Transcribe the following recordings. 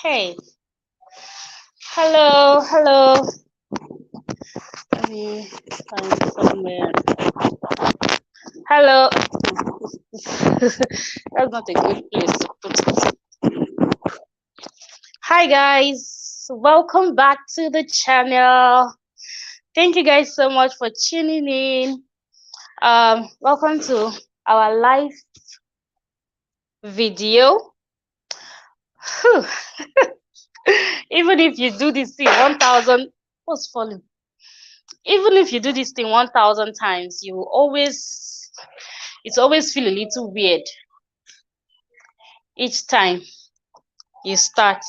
Hey, hello, hello. Let me find somewhere. Hello. That's not a good place to put it. Hi, guys. Welcome back to the channel. Thank you guys so much for tuning in. Welcome to our live video. Whew. Even if you do this thing 1,000, what's falling? Even if you do this thing 1,000 times, it's always feel a little weird each time you start.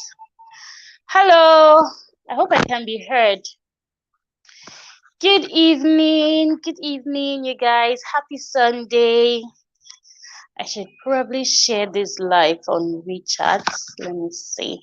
Hello, I hope I can be heard. Good evening, you guys. Happy Sunday. I should probably share this live on WeChat. Let me see.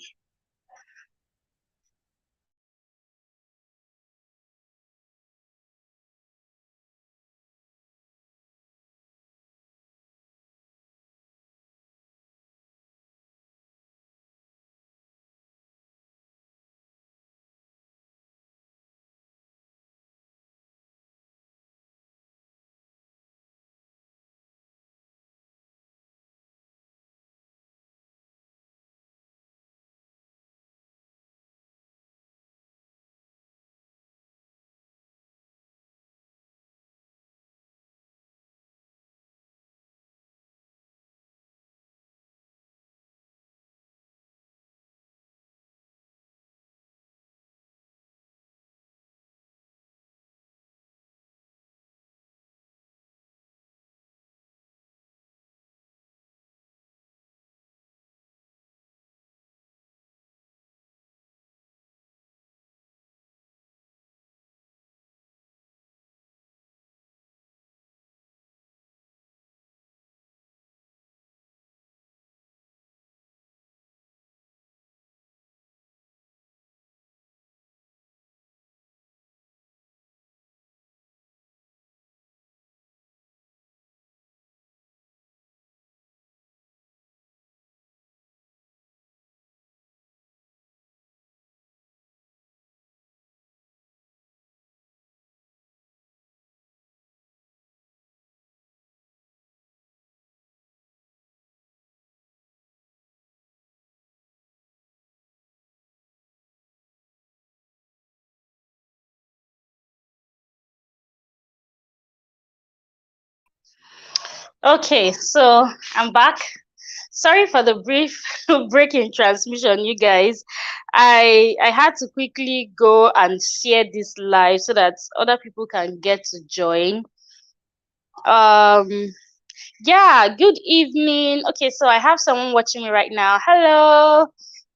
Okay, so I'm back. Sorry for the brief break in transmission, you guys. I had to quickly go and share this live so that other people can get to join. Um, yeah, good evening. Okay, so I have someone watching me right now. Hello,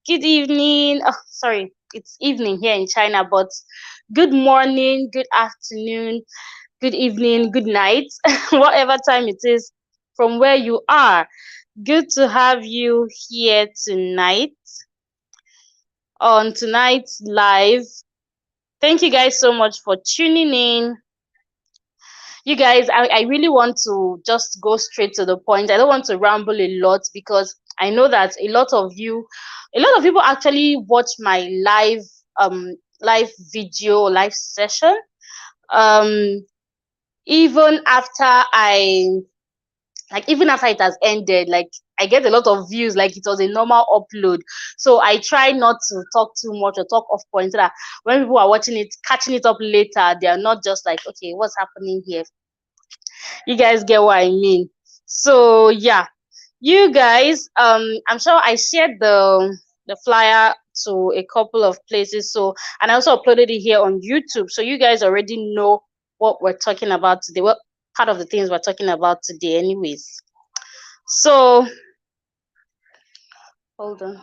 good evening. Oh, sorry, it's evening here in China, but good morning, good afternoon, good evening, good night, whatever time it is from where you are. Good to have you here tonight on tonight's live. Thank you guys so much for tuning in. You guys, I really want to just go straight to the point. I don't want to ramble a lot because I know that a lot of people actually watch my live video, live session. Um even after even after it has ended, like I get a lot of views like it was a normal upload. So I try not to talk too much or talk off point so that when people are watching it, catching it up later, they are not just like, okay, what's happening here? You guys get what I mean? So yeah, you guys, I'm sure I shared the flyer to a couple of places. So, and I also uploaded it here on YouTube. So you guys already know what we're talking about today. What part of the things we're talking about today, anyways. So hold on.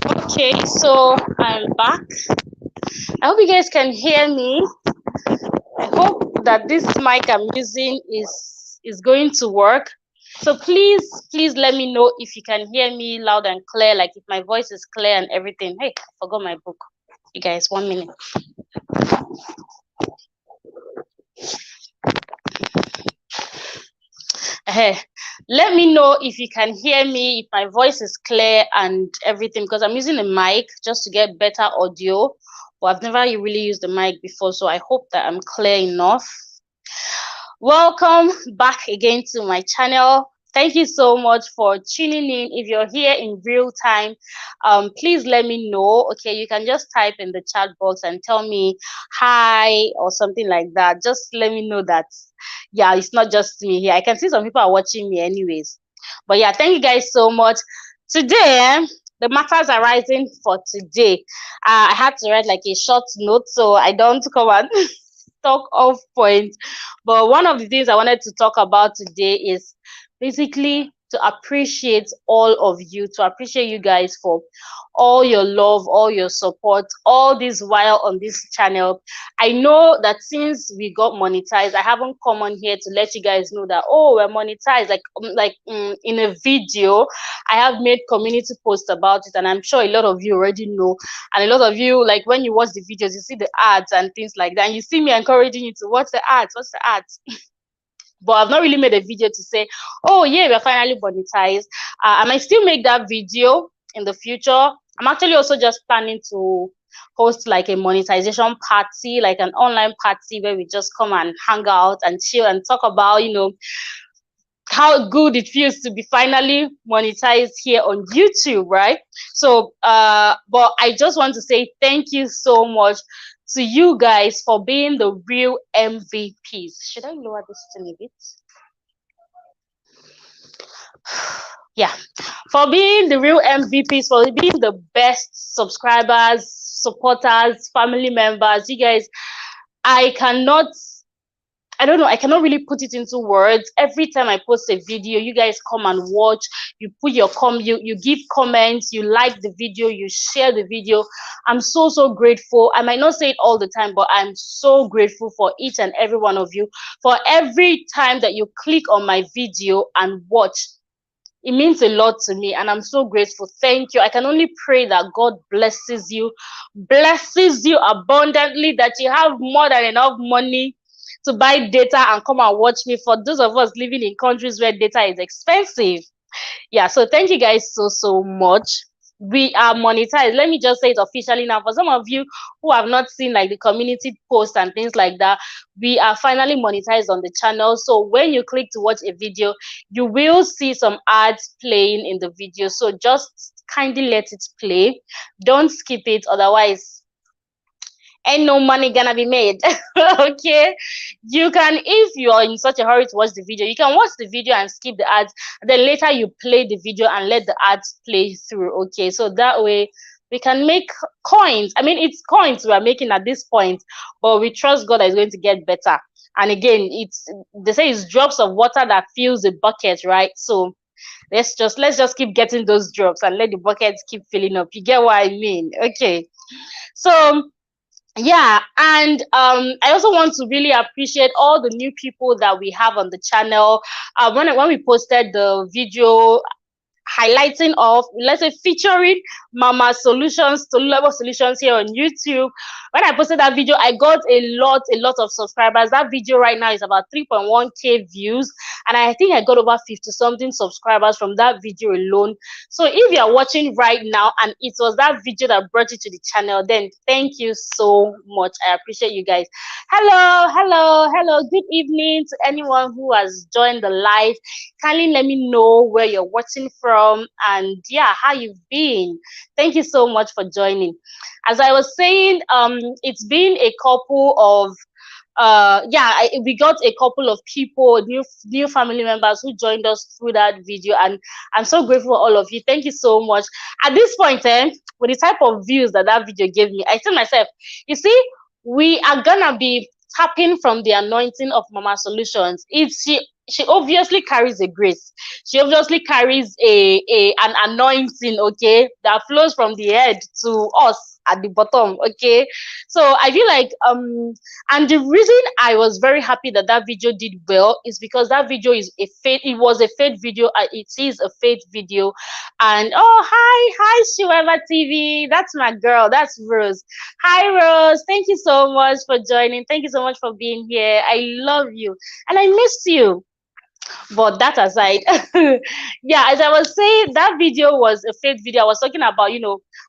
Okay, so I'm back. I hope you guys can hear me. I hope that this mic I'm using is going to work. So please let me know if you can hear me loud and clear, like if my voice is clear and everything. Hey, I forgot my book. You guys, 1 minute. Hey, let me know if you can hear me, if my voice is clear and everything, because I'm using a mic just to get better audio. But I've never really used the mic before, so I hope that I'm clear enough. Welcome back again to my channel. Thank you so much for tuning in. If you're here in real time, please let me know. Okay, you can just type in the chat box and tell me hi or something like that. Just let me know that, yeah, it's not just me here. I can see some people are watching me anyways. But yeah, thank you guys so much. Today, the matters arising for today, I had to write like a short note so I don't come and talk off point. But one of the things I wanted to talk about today is basically to appreciate all of you, to appreciate you guys for all your love, all your support, all this while on this channel. I know that since we got monetized, I haven't come on here to let you guys know that, oh, we're monetized. In a video, I have made community posts about it, and I'm sure a lot of you already know. And a lot of you, like when you watch the videos, you see the ads and things like that, and you see me encouraging you to watch the ads. But I've not really made a video to say, oh yeah, we're finally monetized. I might still make that video in the future. I'm actually also just planning to host like a monetization party, like an online party where we just come and hang out and chill and talk about, how good it feels to be finally monetized here on YouTube, right? So, but I just want to say thank you so much to you guys for being the real MVPs. Should I lower this thing a bit? Yeah, for being the real MVPs, for being the best subscribers, supporters, family members. You guys, I don't know, I cannot really put it into words. Every time I post a video, you guys come and watch, you put your you give comments, you like the video, you share the video. I'm so grateful. I might not say it all the time, but I'm so grateful for each and every one of you. For every time that you click on my video and watch, it means a lot to me, and I'm so grateful. Thank you. I can only pray that God blesses you abundantly, that you have more than enough money to buy data and come and watch me. For those of us living in countries where data is expensive, yeah, so thank you guys so much. We are monetized. Let me just say it officially now. For some of you who have not seen like the community posts and things like that, we are finally monetized on the channel. So when you click to watch a video, you will see some ads playing in the video. So just kindly let it play. Don't skip it, otherwise ain't no money gonna be made. Okay, you can, if you're in such a hurry to watch the video, you can watch the video and skip the ads, and then later you play the video and let the ads play through. Okay, so that way we can make coins. I mean, it's coins we are making at this point, but we trust God that is going to get better. And again, they say it's drops of water that fills the bucket, right? So let's just keep getting those drops and let the buckets keep filling up. You get what I mean? Okay, so yeah, and I also want to really appreciate all the new people that we have on the channel. When we posted the video highlighting of, let's say, featuring Mama Solutions to Level Solutions here on YouTube. When I posted that video, I got a lot of subscribers. That video right now is about 3.1k views, and I think I got over 50 something subscribers from that video alone. So if you are watching right now and it was that video that brought you to the channel, then thank you so much. I appreciate you guys. Hello, good evening to anyone who has joined the live. Kindly let me know where you're watching from and yeah, how you've been. Thank you so much for joining. As I was saying, it's been a couple of we got a couple of people, new family members who joined us through that video, and I'm so grateful for all of you. Thank you so much. At this point, with the type of views that video gave me, I tell myself, you see, we are gonna be tapping from the anointing of Mama Solutions. It's she obviously carries a grace. She obviously carries a an anointing, okay, that flows from the head to us at the bottom, okay. So I feel like and the reason I was very happy that that video did well is because that video is a faith. It was a faith video. It is a faith video. And oh, hi, Shiweva TV. That's my girl. That's Rose. Hi, Rose. Thank you so much for joining. Thank you so much for being here. I love you, and I missed you. But that aside, yeah, as I was saying, that video was a faith video. I was talking about,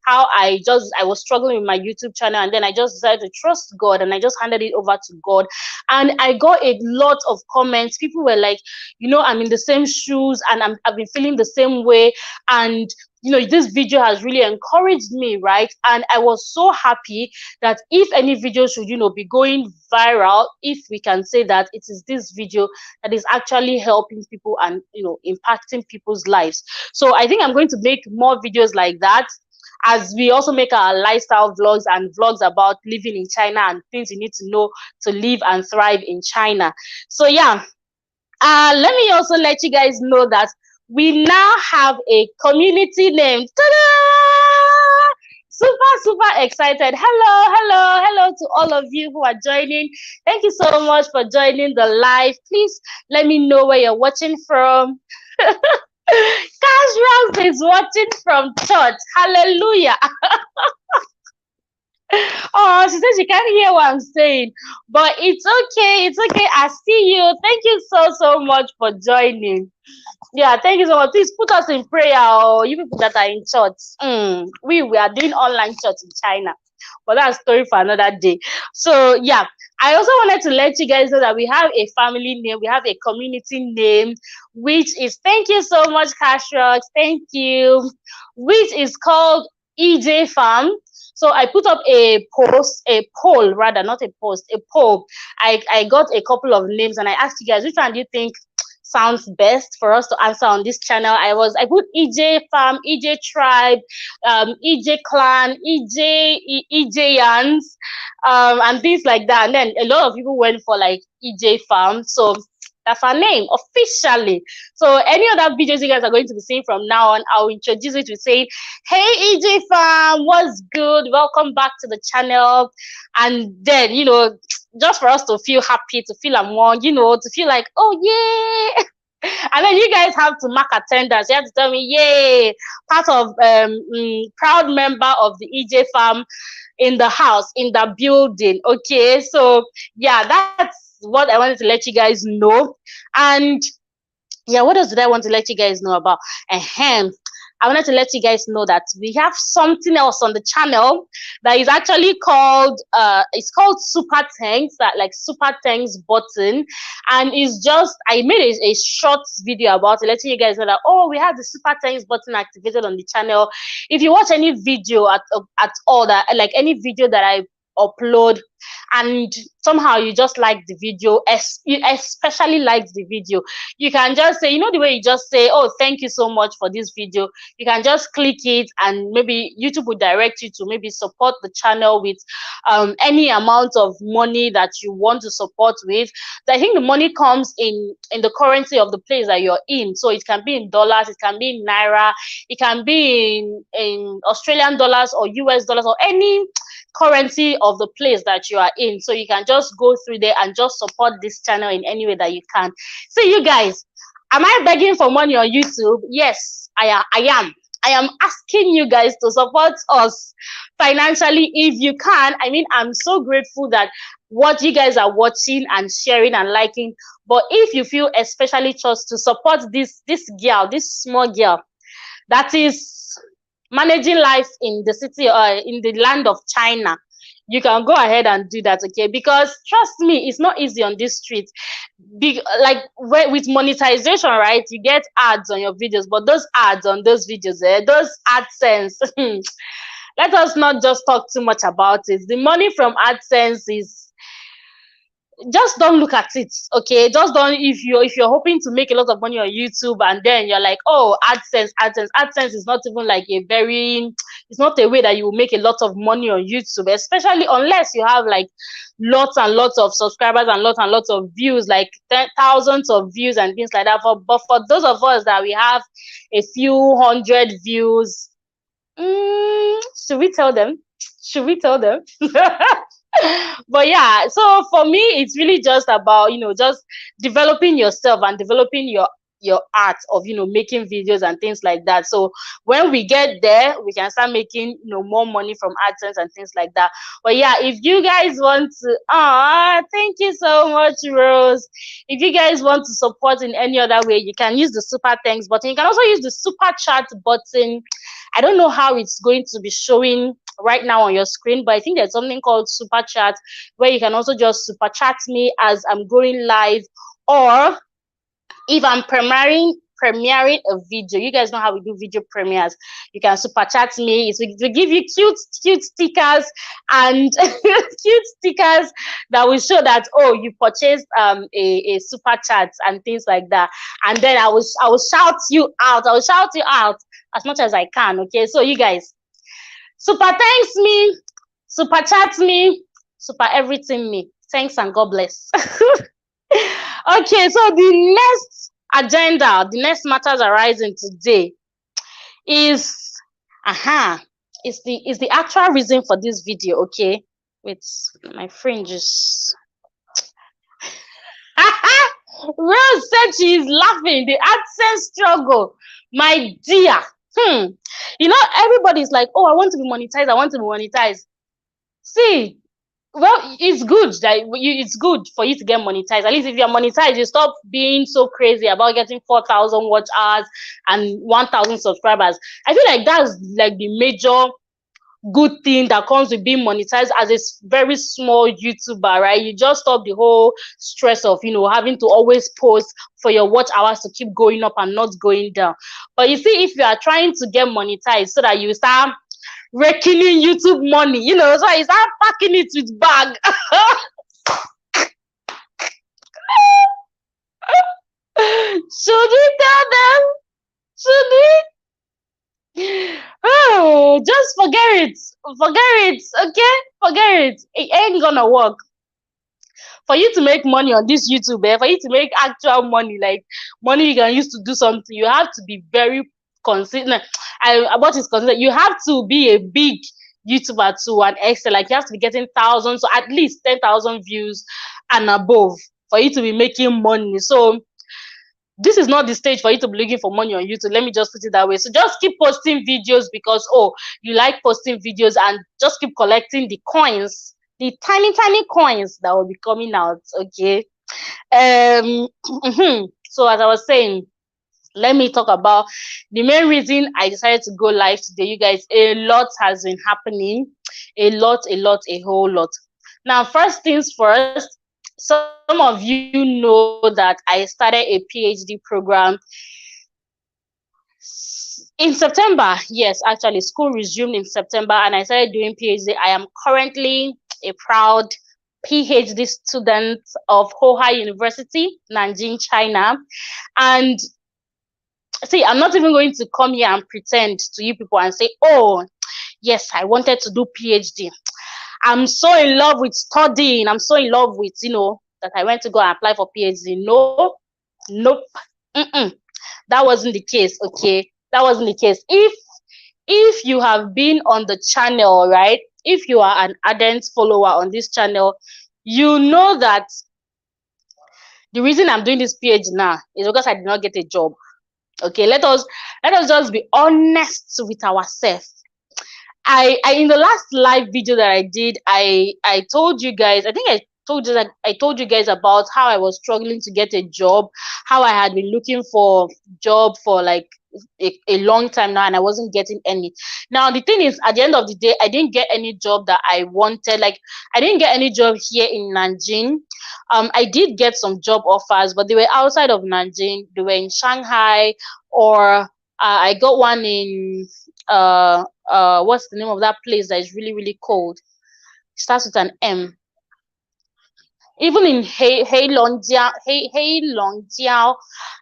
how I was struggling with my YouTube channel, and then I just decided to trust God, and I just handed it over to God. And I got a lot of comments. People were like, I'm in the same shoes, and I've been feeling the same way. And this video has really encouraged me, right? And I was so happy that if any video should, be going viral, if we can say that, it is this video that is actually helping people and, impacting people's lives. So I think I'm going to make more videos like that, as we also make our lifestyle vlogs and vlogs about living in China and things you need to know to live and thrive in China. So yeah, let me also let you guys know that we now have a community name. Ta-da! Super excited. Hello to all of you who are joining. Thank you so much for joining the live. Please let me know where you're watching from. Cash Rose is watching from church. Hallelujah. Oh, she says she can't hear what I'm saying, but it's okay. It's okay. I see you. Thank you so much for joining. Yeah, thank you so much. Please put us in prayer, you people that are in church. We are doing online church in China, but that's a story for another day. So yeah, I also wanted to let you guys know that we have a family name, we have a community name, which is, thank you so much, Cash Rocks, thank you, which is called EjayFam. So I put up a poll rather, not a post, a poll. I got a couple of names and I asked you guys, which one do you think sounds best for us to answer on this channel? I put EjayFam, EJ Tribe, EJ Clan, EJans, and things like that. And then a lot of people went for like EjayFam. So that's our name officially. So any other videos you guys are going to be seeing from now on, I'll introduce you to saying, hey EjayFam, what's good? Welcome back to the channel. And then, just for us to feel happy, to feel among, to feel like, oh yeah. And then you guys have to mark attendance. You have to tell me, yay, part of proud member of the EjayFam in the house, in the building. Okay, so yeah, that's what I wanted to let you guys know. And yeah, what else did I want to let you guys know about? I wanted to let you guys know that we have something else on the channel that is actually called it's called Super Thanks, that like Super Thanks button. And it's just, I made a short video about it, letting you guys know that, oh, we have the Super Thanks button activated on the channel. If you watch any video at all, that like any video that I upload, and somehow you just like the video, you especially like the video, you can just say, the way you just say, oh, thank you so much for this video, you can just click it, and maybe YouTube will direct you to maybe support the channel with any amount of money that you want to support with. I think the money comes in the currency of the place that you're in. So it can be in dollars, it can be in naira, it can be in Australian dollars or US dollars, or any currency of the place that you are in. So you can just go through there and just support this channel in any way that you can. So you guys, am I begging for money on YouTube? Yes, I am. I am asking you guys to support us financially if you can. I mean, I'm so grateful that what you guys are watching and sharing and liking. But if you feel especially just to support this girl, this small girl that is managing life in the city or in the land of China, you can go ahead and do that, okay? Because trust me, it's not easy on this street. Like with monetization, right? You get ads on your videos, but those ads on those videos, those AdSense, let us not just talk too much about it. The money from AdSense just don't look at it, okay? Just don't, if you're hoping to make a lot of money on YouTube and then you're like, oh, AdSense is not even like a very, it's not a way that you will make a lot of money on YouTube, especially unless you have like lots and lots of subscribers and lots of views, like thousands of views and things like that. But for those of us that we have a few hundred views, should we tell them? Should we tell them? But yeah, so for me it's really just about, just developing yourself and developing your art of, making videos and things like that. So when we get there, we can start making, more money from AdSense and things like that. But yeah, if you guys want to, thank you so much, Rose. If you guys want to support in any other way, you can use the super thanks button. You can also use the super chat button. I don't know how it's going to be showing right now on your screen, but I think there's something called super chat where you can also just super chat me as I'm going live, or if I'm premiering a video. You guys know how we do video premieres. You can super chat me. It will give you cute stickers and cute stickers that will show that, oh, you purchased a super chat and things like that. And then I will shout you out. I will shout you out as much as I can. Okay, so you guys, super thanks me, super chat me, super everything me. Thanks and God bless. Okay, so the next agenda, the next matters arising today is is the actual reason for this video. Okay, wait, my fringe is Rose said she is laughing. The AdSense struggle, my dear. Everybody's like, oh, I want to be monetized. I want to be monetized. See, well, it's good that it's good for you to get monetized. At least if you're monetized, you stop being so crazy about getting 4,000 watch hours and 1,000 subscribers. I feel like that's like the major good thing that comes with being monetized as a very small YouTuber, right? You just stop the whole stress of, having to always post for your watch hours to keep going up and not going down. But you see, if you are trying to get monetized so that you start raking in YouTube money, so I start packing it with bag. Should we tell them? Should we? Oh, just forget it. Forget it, okay? Forget it. It ain't gonna work. For you to make money on this YouTube, for you to make actual money, like money you can use to do something, you have to be very consistent. What is considered, you have to be a big YouTuber to an extent. Like you have to be getting thousands, so at least 10,000 views and above for you to be making money. So this is not the stage for you to be looking for money on YouTube. Let me just put it that way. So just keep posting videos because, oh, you like posting videos, and just keep collecting the coins, the tiny coins that will be coming out. Okay. So as I was saying, let me talk about the main reason I decided to go live today. You guys, a lot has been happening. A whole lot. Now, first things first, some of you know that I started a PhD program in September. Yes, actually, school resumed in September and I started doing PhD. I am currently a proud PhD student of Hohai University, Nanjing, China. And see, I'm not even going to come here and pretend to you people and say, oh, yes, I wanted to do PhD. I'm so in love with studying. I'm so in love with, that I went to go and apply for PhD. No, nope. That wasn't the case, okay? That wasn't the case. If you have been on the channel, right? If you are an ardent follower on this channel, you know that the reason I'm doing this PhD now is because I did not get a job. Okay, let us just be honest with ourselves. I in the last live video that I did, I told you guys, I think I told you guys about how I was struggling to get a job, how I had been looking for job for like a long time now and I wasn't getting any. Now the thing is, at the end of the day, I didn't get any job that I wanted. Like I didn't get any job here in Nanjing. I did get some job offers, but they were outside of Nanjing. They were in Shanghai, or I got one in what's the name of that place that is really cold? It starts with an M. even in Heilongjiao,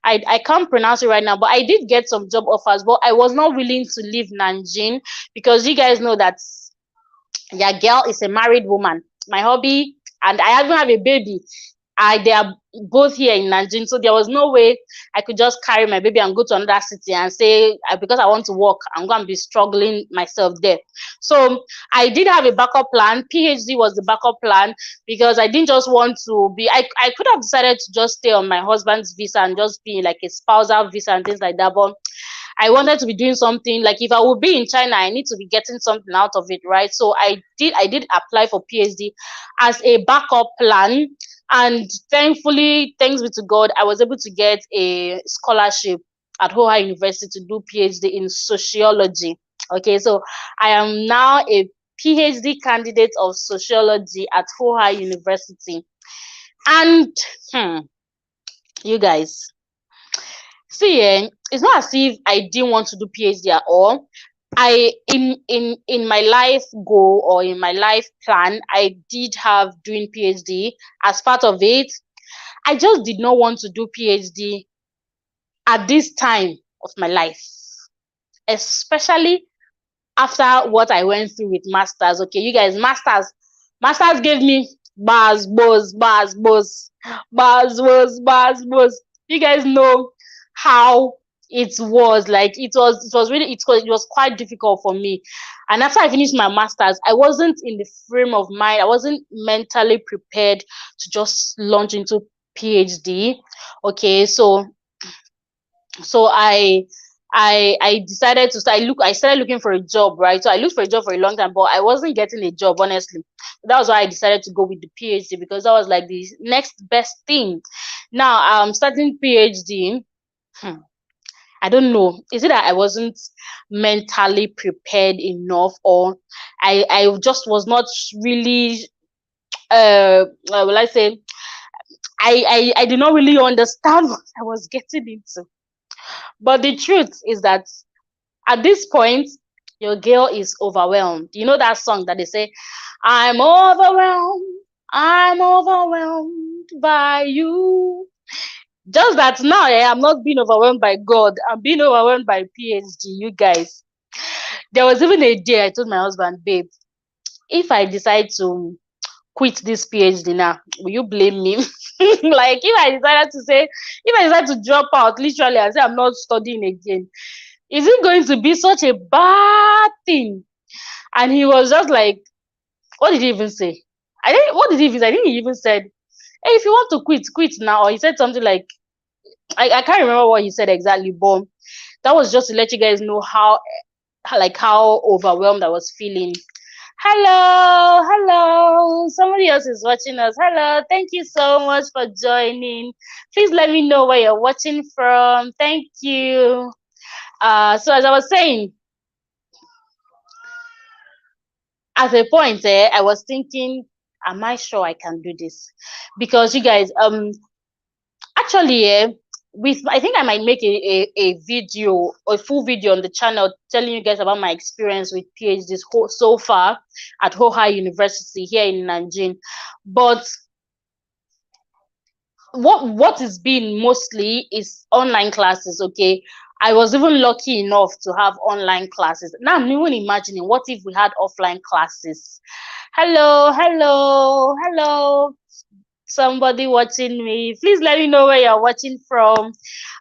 I can't pronounce it right now, but I did get some job offers, but I was not willing to leave Nanjing because you guys know that your girl is a married woman. My hobby, and I even have a baby. They are both here in Nanjing, so there was no way I could just carry my baby and go to another city and say because I want to work, I'm going to be struggling myself there. So I did have a backup plan. PhD was the backup plan because I didn't just want to be. I could have decided to just stay on my husband's visa and just be like a spousal visa and things like that, but I wanted to be doing something like if I would be in China, I need to be getting something out of it, right? So I did apply for PhD as a backup plan. And thankfully, thanks be to God, I was able to get a scholarship at Hoha University to do PhD in sociology. Okay, so I am now a PhD candidate of sociology at Hoha University. And you guys, see, it's not as if I didn't want to do PhD at all. I in my life goal or in my life plan, I did have doing PhD as part of it. I just did not want to do PhD at this time of my life, especially after what I went through with masters. Okay, you guys, masters gave me bars, buzz, bars, buzz, bars, buzz, bars, buzz. You guys know how it was like. It was quite difficult for me. And after I finished my masters, I wasn't in the frame of mind. I wasn't mentally prepared to just launch into PhD. Okay, so I decided to start. I started looking for a job, right? So I looked for a job for a long time, but I wasn't getting a job, honestly. That was why I decided to go with the PhD because that was like the next best thing. Now I'm starting PhD. I don't know. Is it that I wasn't mentally prepared enough, or I just was not really will I say I did not really understand what I was getting into. But the truth is that at this point, your girl is overwhelmed. You know that song that they say, I'm overwhelmed by you. Just that now I'm not being overwhelmed by God, I'm being overwhelmed by PhD, you guys. There was even a day I told my husband, babe, if I decide to quit this PhD now, will you blame me? Like if I decide to drop out literally and say I'm not studying again, is it going to be such a bad thing? And he was just like, what did he even say? What did he even say? I think he even said, hey, if you want to quit, quit now. Or he said something like, I can't remember what he said exactly, but that was just to let you guys know how overwhelmed I was feeling. Hello, somebody else is watching us. Hello, thank you so much for joining. Please let me know where you're watching from. Thank you. So as I was saying, at a point, I was thinking, am I sure I can do this? Because you guys, actually, with I think I might make a video, a full video on the channel telling you guys about my experience with PhDs so far at Hoha University here in Nanjing. But what is being mostly is online classes. Okay, I was even lucky enough to have online classes. Now I'm even imagining, what if we had offline classes? Hello, somebody watching me, please let me know where you're watching from.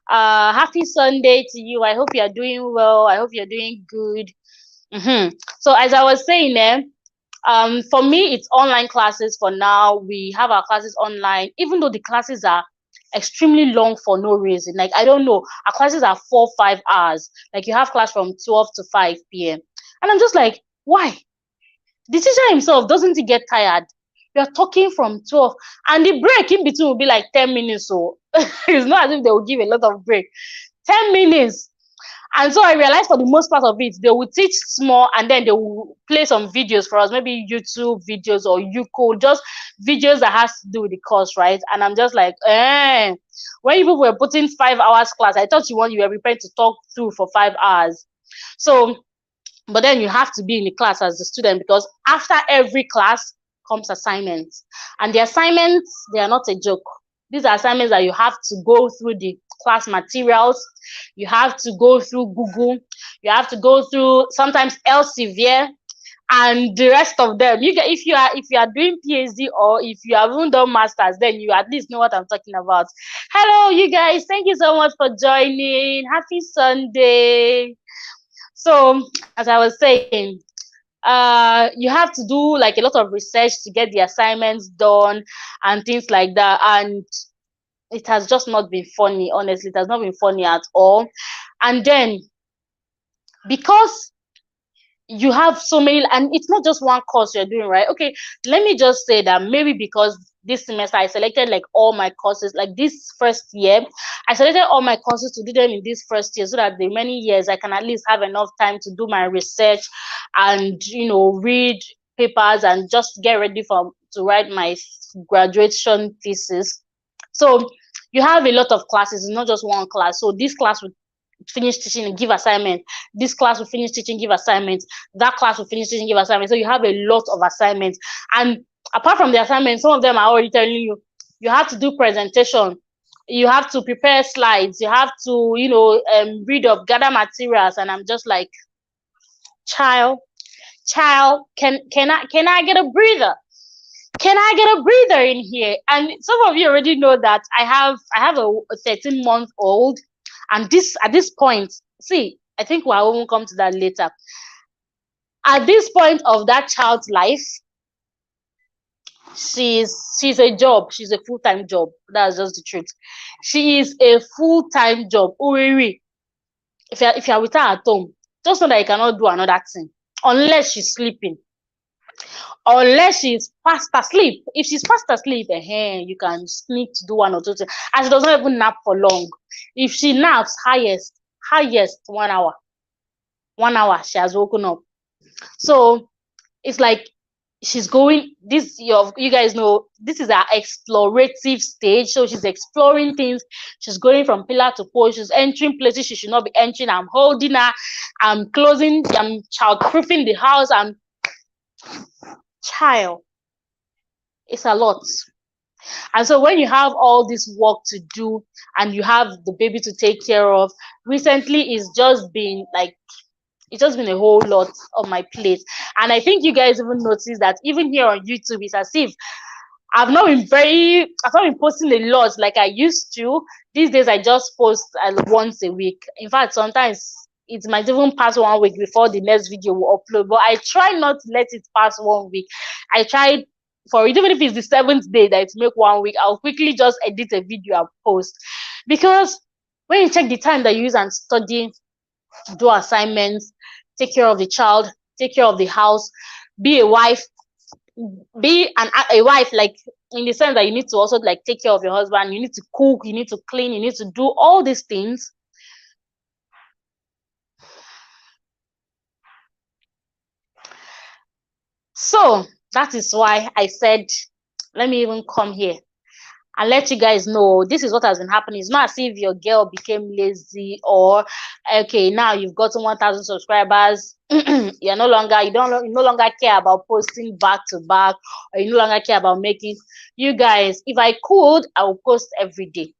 Happy Sunday to you. I hope you're doing well. I hope you're doing good. So as I was saying, for me, it's online classes for now. We have our classes online, even though the classes are extremely long for no reason. Like, I don't know, our classes are 4-5 hours. Like, you have class from 12 to 5 p.m. And I'm just like, why? The teacher himself, doesn't he get tired? You're talking from 12, and the break in between will be like 10 minutes. So it's not as if they will give a lot of break. 10 minutes. And so I realized for the most part of it, they will teach small and then they will play some videos for us, maybe YouTube videos or Yuko, just videos that has to do with the course, right? And I'm just like, when people were putting 5 hours class, I thought you were prepared to talk through for 5 hours. So, but then you have to be in the class as a student, because after every class, comes assignments. And the assignments, they are not a joke. These are assignments that you have to go through the class materials, you have to go through Google, you have to go through sometimes Elsevier, and the rest of them. If you are doing PhD, or if you haven't done masters, then you at least know what I'm talking about. Hello, you guys. Thank you so much for joining. Happy Sunday. So, as I was saying, you have to do like a lot of research to get the assignments done and things like that. And it has just not been funny. Honestly, it has not been funny at all. And then, because you have so many, and it's not just one course you're doing, right? Okay, let me just say that maybe because this semester I selected like all my courses, like this first year I selected all my courses to do them in this first year, so that the many years I can at least have enough time to do my research and read papers and just get ready to write my graduation thesis. So you have a lot of classes, it's not just one class. So this class will finish teaching and give assignment, this class will finish teaching, give assignments, that class will finish teaching, give assignments. So you have a lot of assignments. And apart from the assignments, some of them are already telling you you have to do presentation, you have to prepare slides, you have to read up, gather materials. And I'm just like, child, can I get a breather? Can I get a breather in here? And some of you already know that I have a 13-month-old. And at this point, see, I think we will come to that later. At this point of that child's life, she's a job. She's a full-time job. That's just the truth. She is a full-time job. If you're with her at home, just know that you cannot do another thing unless she's sleeping. Unless she's fast asleep. If she's fast asleep, you can sneak to do one or two things. And she does not even nap for long. If she naps, highest 1 hour. 1 hour, she has woken up. So it's like she's going, you guys know, this is her explorative stage. So she's exploring things. She's going from pillar to post. She's entering places she should not be entering. I'm holding her. I'm closing. I'm childproofing the house. Child, it's a lot. And so when you have all this work to do and you have the baby to take care of, recently it's just been a whole lot on my plate. And I think you guys even noticed that even here on YouTube, it's as if I've not been posting a lot like I used to. These days I just post once a week. In fact, sometimes it might even pass 1 week before the next video will upload, but I try not to let it pass 1 week. I tried for it, even if it's the 7th day that it's make 1 week, I'll quickly just edit a video and post. Because when you check the time that you use and study, do assignments, take care of the child, take care of the house, be a wife, a wife, like in the sense that you need to also like take care of your husband, you need to cook, you need to clean, you need to do all these things. So that is why I said, let me even come here and let you guys know this is what has been happening. It's not as if your girl became lazy or okay, now you've gotten 1,000 subscribers. You no longer care about posting back to back, or you no longer care about making. You guys, if I could, I would post every day.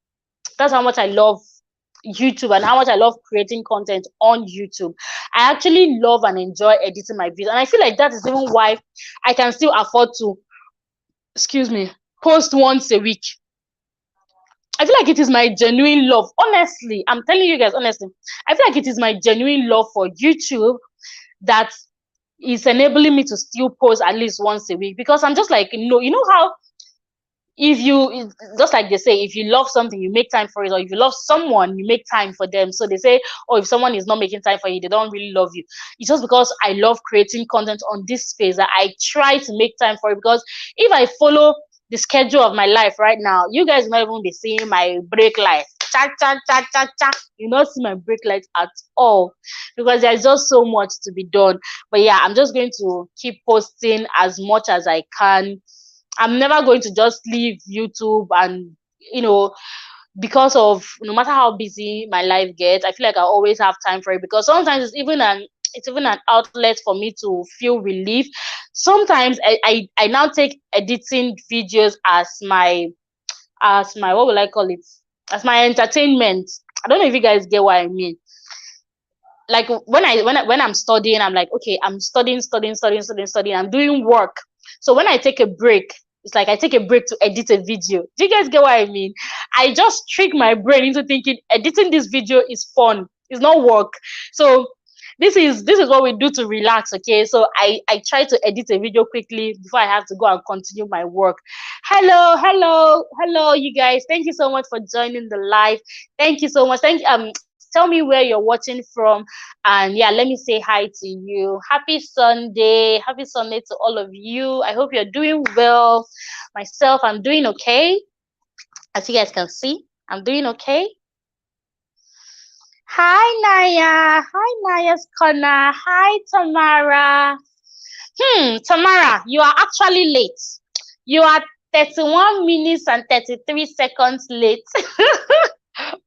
That's how much I love YouTube and how much I love creating content on YouTube. I actually love and enjoy editing my videos, and I feel like that is even why I can still afford to, post once a week. I feel like it is my genuine love. Honestly, I'm telling you guys honestly, I feel like it is my genuine love for YouTube that is enabling me to still post at least once a week, because I'm just like, you know how if you, just like they say, if you love something, you make time for it, or if you love someone, you make time for them. So they say, oh, if someone is not making time for you, they don't really love you. It's just because I love creating content on this space that I try to make time for it. Because if I follow the schedule of my life right now, you guys might even be seeing my break light. Cha cha cha cha cha. You not see my break light at all, because there's just so much to be done. But yeah, I'm just going to keep posting as much as I can. I'm never going to just leave YouTube, and because of no matter how busy my life gets, I feel like I always have time for it, because sometimes it's even an outlet for me to feel relief. sometimes I now take editing videos as my, what will I call it, as my entertainment. I don't know if you guys get what I mean. Like when I'm studying, I'm like, okay, I'm studying, I'm doing work. So when I take a break, it's like I take a break to edit a video. Do you guys get what I mean? I just trick my brain into thinking editing this video is fun, it's not work. So this is what we do to relax. Okay, so I try to edit a video quickly before I have to go and continue my work. Hello, you guys, thank you so much for joining the live. Thank you so much. Tell me where you're watching from, and yeah, let me say hi to you. Happy Sunday to all of you. I hope you're doing well. Myself, I'm doing okay. As you guys can see, I'm doing okay. Hi Naya's corner. Hi Tamara. Tamara, you are actually late. You are 31 minutes and 33 seconds late.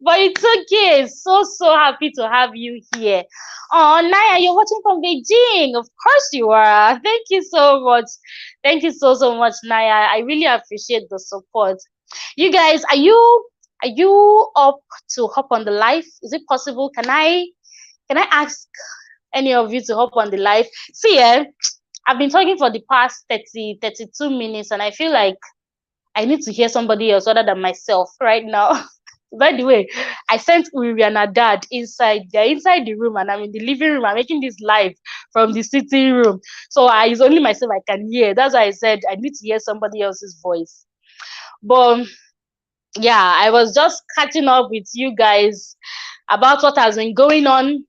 But it's okay. So happy to have you here. Oh, Naya, you're watching from Beijing. Of course you are. Thank you so much. Thank you so much, Naya. I really appreciate the support. You guys, are you up to hop on the live? Is it possible? Can I ask any of you to hop on the live? See, I've been talking for the past 32 minutes, and I feel like I need to hear somebody else other than myself right now. By the way, I sent Uri and her dad inside. They're inside the room, and I'm in the living room. I'm making this live from the sitting room. So it's only myself I can hear. That's why I said I need to hear somebody else's voice. But yeah, I was just catching up with you guys about what has been going on.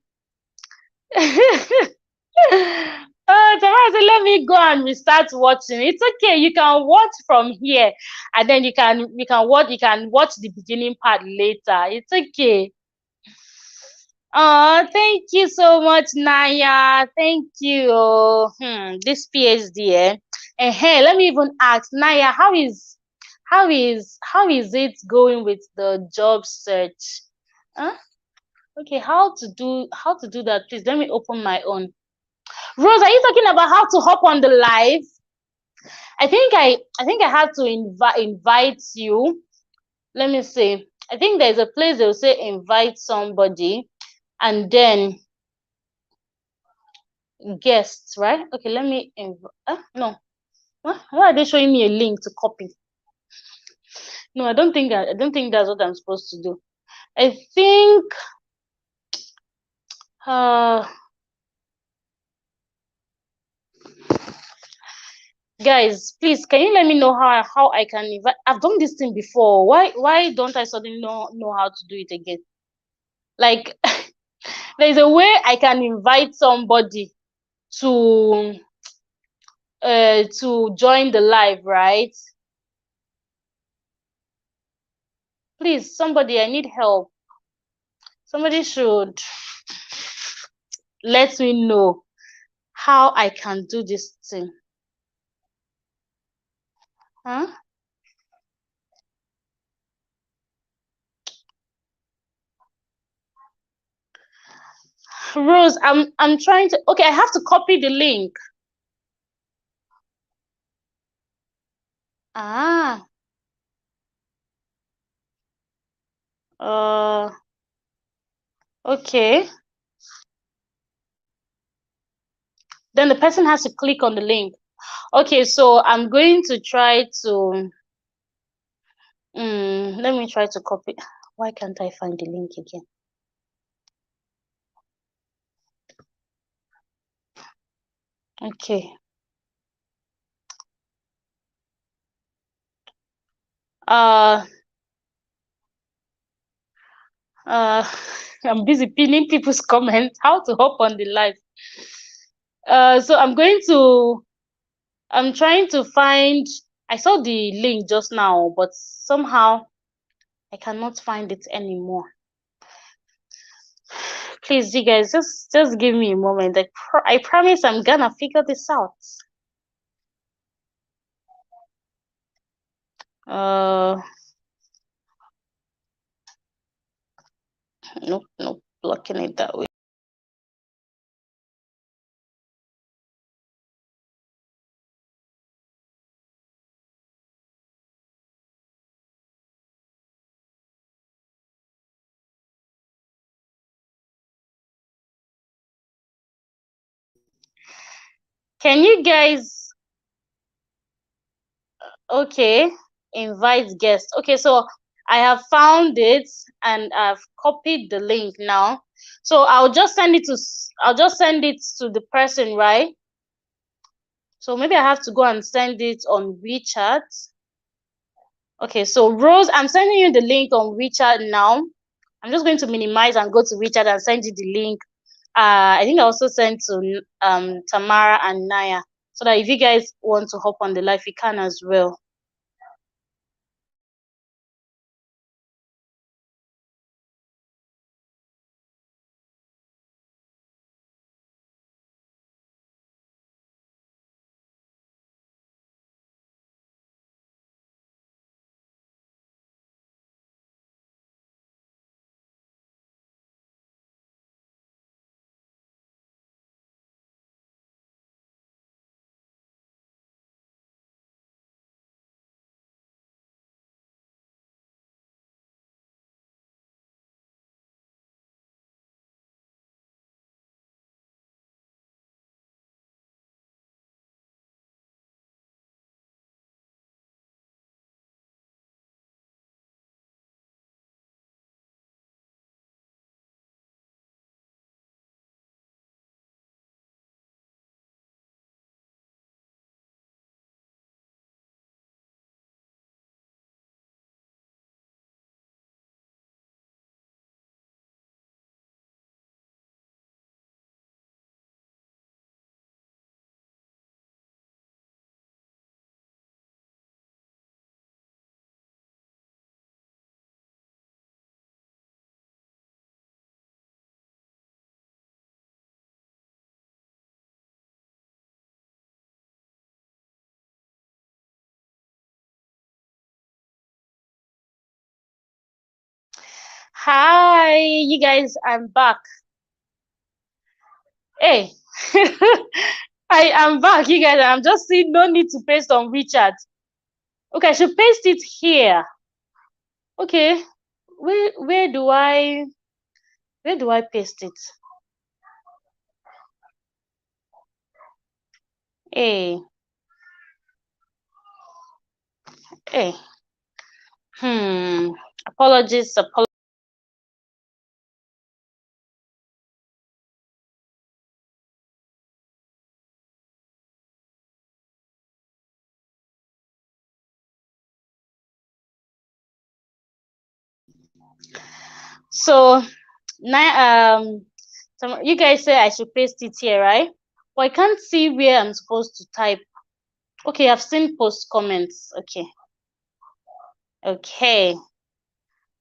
Tamara said, let me go and restart watching. It's okay. You can watch from here, and then you can watch the beginning part later. It's okay. Oh, thank you so much, Naya. Thank you. This PhD, eh? Hey, let me even ask Naya, how is it going with the job search? Huh? Okay, how to do that? Please let me open my own. Rose, are you talking about how to hop on the live? I think I had to invite you. Let me see. I think there's a place they'll say invite somebody, and then guests, right? Okay, let me no. Why are they showing me a link to copy? No, I don't think that's what I'm supposed to do. I think uh guys, please, can you let me know how I can invite? I've done this thing before. Why don't I suddenly know how to do it again? Like there's a way I can invite somebody to to join the live, right? Please, somebody, I need help. Somebody should let me know how I can do this thing. Huh? Rose, I'm trying to. Okay, I have to copy the link. Ah. Okay. Then the person has to click on the link. Okay, so I'm going to try to let me try to copy. Why can't I find the link again? Okay. Uh uh I'm busy pinning people's comments. How to hop on the live. So I'm trying to find. I saw the link just now, but somehow I cannot find it anymore. Please, you guys, just give me a moment. I promise I'm gonna figure this out. Uh, nope, blocking it that way. Can you guys, okay, invite guests? Okay, so I have found it and I've copied the link now. So I'll just send it to the person, right? So maybe I have to go and send it on WeChat. Okay, so Rose, I'm sending you the link on WeChat now. I'm just going to minimize and go to WeChat and send you the link. I think I also sent to Tamara and Naya, so that if you guys want to hop on the live, you can as well. Hi, you guys, I'm back. Hey, I am back, you guys. I'm just seeing no need to paste on WeChat. Okay, I should paste it here. Okay, where do I paste it? Hey, hey. Apologies. So now, you guys say I should paste it here, right? But I can't see where I'm supposed to type. Okay, I've seen post comments. Okay. Okay.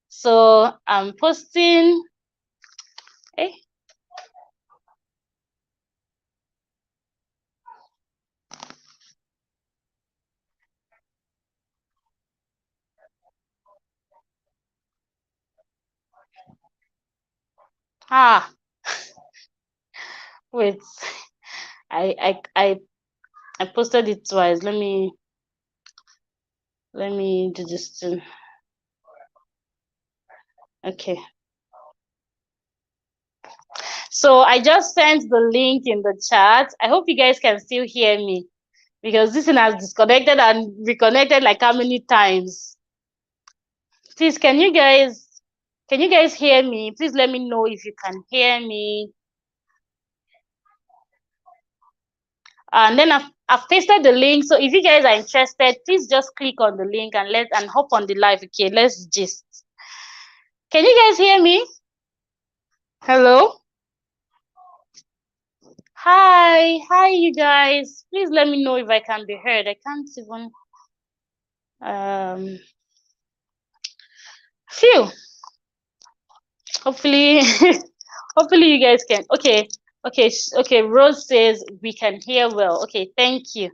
So I'm posting. Eh? Ah, wait. I I I I posted it twice. Let me do this too. Okay. So I just sent the link in the chat. I hope you guys can still hear me because this thing has disconnected and reconnected like how many times? Please, can you guys hear me? Please let me know if you can hear me. And then I've pasted the link. So if you guys are interested, please just click on the link and hop on the live. Okay, let's gist. Can you guys hear me? Hello? Hi, you guys. Please let me know if I can be heard. I can't even phew. Hopefully hopefully you guys can. Okay, Rose says we can hear well. Okay, thank you.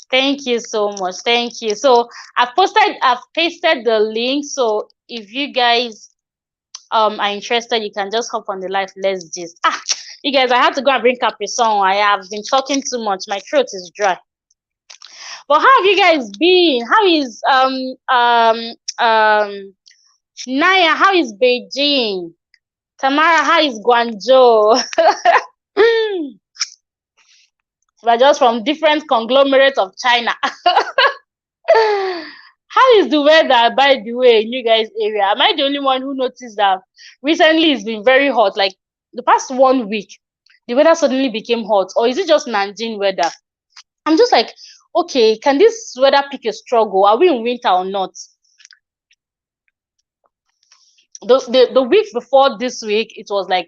Thank you so much. Thank you. So I've pasted the link. So if you guys are interested, you can just hop on the live. Let's just you guys, I have to go and bring Capri Sun. I have been talking too much. My throat is dry. But how have you guys been? How is Naya? How is Beijing? Tamara, how is Guangzhou? We're just from different conglomerates of China. How is the weather, by the way, in you guys' area? Am I the only one who noticed that recently it's been very hot? Like the past 1 week, the weather suddenly became hot, or is it just Nanjing weather? I'm just like, okay, can this weather pick a struggle? Are we in winter or not? The week before this week, it was like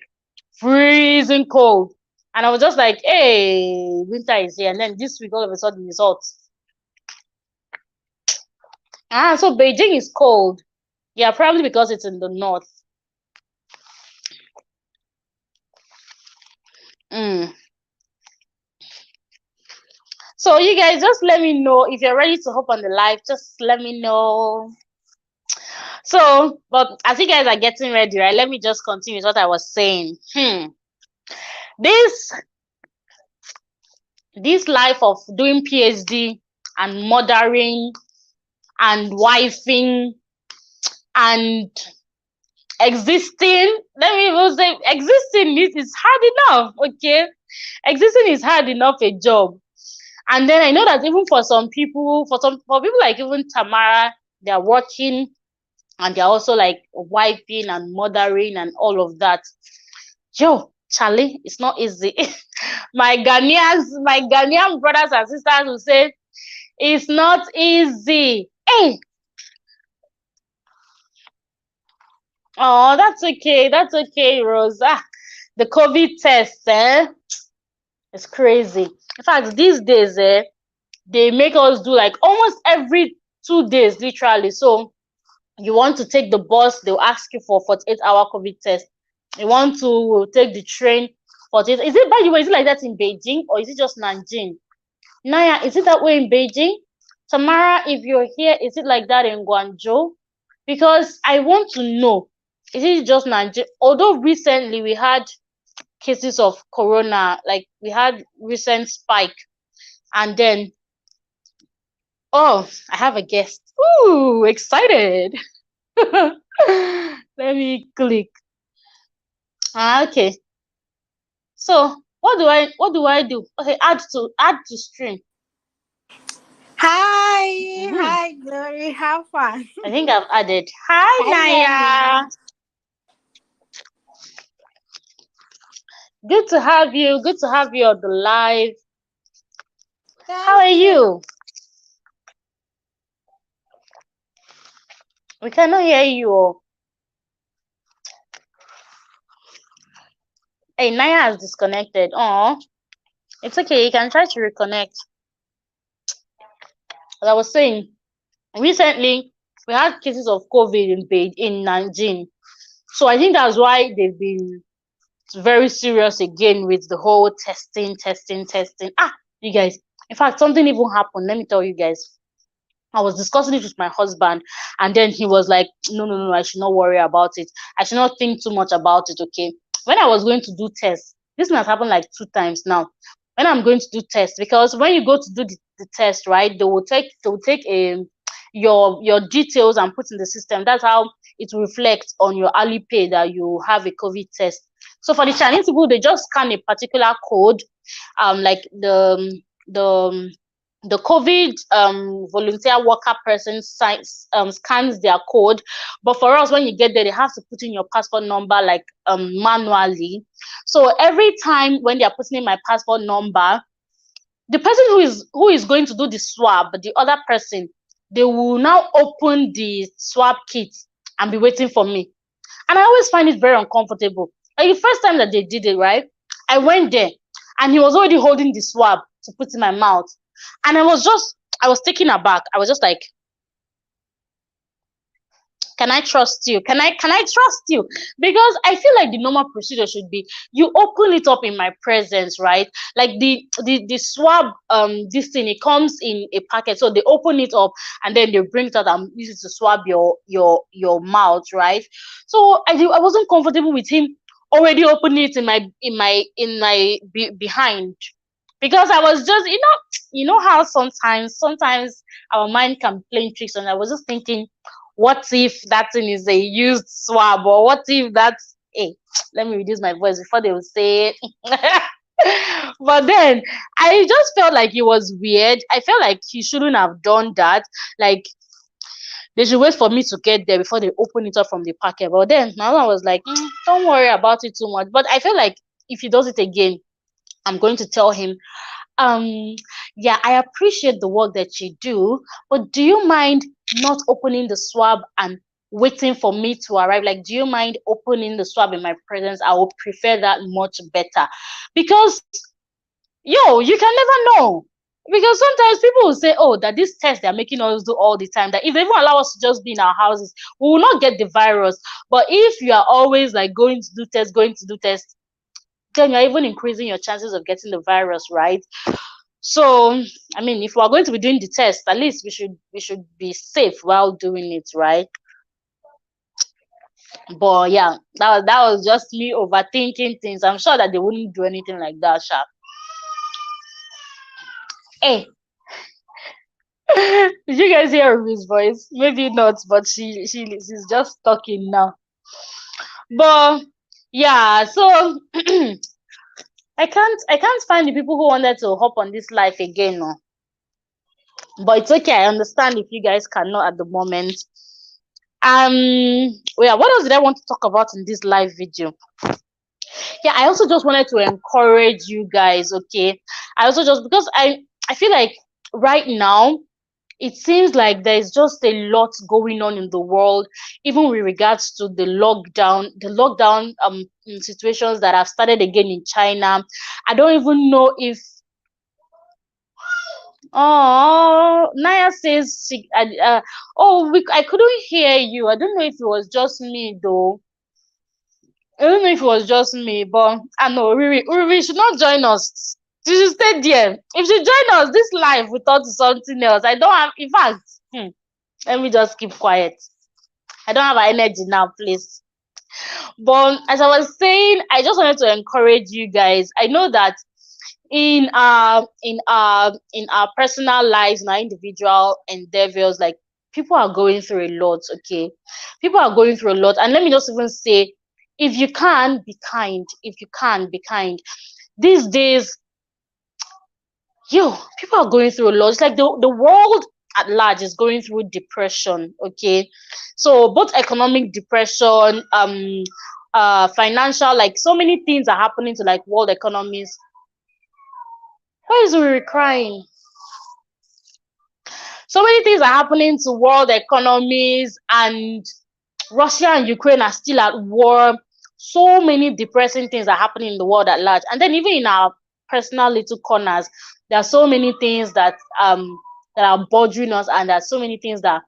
freezing cold. And I was just like, hey, winter is here. And then this week, all of a sudden, it's hot. So Beijing is cold. Yeah, probably because it's in the north. So you guys just let me know if you're ready to hop on the live. Just let me know. So, but as you guys are getting ready, right? Let me just continue with what I was saying. This life of doing PhD and mothering and wifing and existing, let me even say existing is hard enough. Okay, existing is hard enough a job. And then I know that even for some people, for people like even Tamara, they're working and they're also like wiping and mothering and all of that. Yo, Charlie, it's not easy. my Ghanaian brothers and sisters will say it's not easy. Hey. Oh, that's okay. That's okay, Rose. The COVID test, it's crazy. In fact, these days, they make us do like almost every 2 days, literally. So you want to take the bus, they'll ask you for 48-hour COVID test. You want to take the train, 48. Is it, by the way, is it like that in Beijing or is it just Nanjing? Naya, is it that way in Beijing? Tamara, if you're here, is it like that in Guangzhou? Because I want to know, is it just Nanjing? Although recently we had cases of corona, like we had recent spike, and then oh, I have a guest. Ooh, excited. Let me click. Okay. So what do I do? Okay, add to stream. Hi, Glory, have fun. I think I've added. Hi, Naya. Good to have you. Good to have you on the live. How are you? We cannot hear you. Hey, Naya has disconnected. Oh, it's okay. You can try to reconnect. As I was saying, recently we had cases of COVID in Nanjing. So I think that's why they've been very serious again with the whole testing. You guys, in fact, something even happened. Let me tell you guys. I was discussing it with my husband, and then he was like, no, I should not worry about it. I should not think too much about it, okay? When I was going to do tests, this has happened like 2 times now. When I'm going to do tests, because when you go to do the test, right, they will take your details and put in the system. That's how it reflects on your early pay that you have a COVID test. So for the Chinese people, they just scan a particular code, like the COVID volunteer worker person scans their code. But for us, when you get there, they have to put in your passport number like manually. So every time when they are putting in my passport number, the person who is going to do the swab, the other person, they will now open the swab kit and be waiting for me. And I always find it very uncomfortable. Like the first time that they did it, right? I went there and he was already holding the swab to put in my mouth. And I was taken aback. I was just like, can I trust you? Can I trust you? Because I feel like the normal procedure should be you open it up in my presence, right? Like the swab this thing, it comes in a packet. So they open it up and then they bring it out and use it to swab your mouth, right? So I wasn't comfortable with him already opening it in my behind. Because I was just, you know how sometimes our mind can play tricks, and I was just thinking, what if that thing is a used swab, or what if that's, hey, let me reduce my voice before they will say it. But then I just felt like it was weird. I felt like he shouldn't have done that. Like they should wait for me to get there before they open it up from the packet. But then my mom was like, don't worry about it too much. But I feel like if he does it again, I'm going to tell him, um, yeah, I appreciate the work that you do, but do you mind not opening the swab and waiting for me to arrive? Like, do you mind opening the swab in my presence? I would prefer that much better. Because you can never know. Because sometimes people will say, oh, that this test they're making us do all the time, that if they even allow us to just be in our houses, we will not get the virus. But if you are always like going to do tests, then you're even increasing your chances of getting the virus, right? So, I mean, if we're going to be doing the test, at least we should be safe while doing it, right? But yeah, that was just me overthinking things. I'm sure that they wouldn't do anything like that, sharp. Hey, did you guys hear Ruby's voice? Maybe not, but she's just talking now. But yeah, so I can't find the people who wanted to hop on this life again, no. But it's okay. I understand if you guys cannot at the moment. Yeah, what else did I want to talk about in this live video? Yeah, I also just wanted to encourage you guys, okay? I also just because I feel like right now it seems like there's just a lot going on in the world, even with regards to the lockdown situations that have started again in China. I don't even know if Naya says I couldn't hear you. I don't know if it was just me though. I don't know if it was just me, but I know Riri should not join us. She should stay there. If she join us this live without something else, I don't have. In fact, let me just keep quiet. I don't have energy now, please. But as I was saying, I just wanted to encourage you guys. I know that in our personal lives, in our individual endeavors, like people are going through a lot. Okay, people are going through a lot, and let me just even say, if you can be kind, if you can be kind. These days, people are going through a lot. It's like the world at large is going through depression. Okay, so both economic depression, financial, like so many things are happening to like world economies. Why is we crying? So many things are happening to world economies, and Russia and Ukraine are still at war. So many depressing things are happening in the world at large, and then even in our personal little corners, there are so many things that are bothering us, and there are so many things that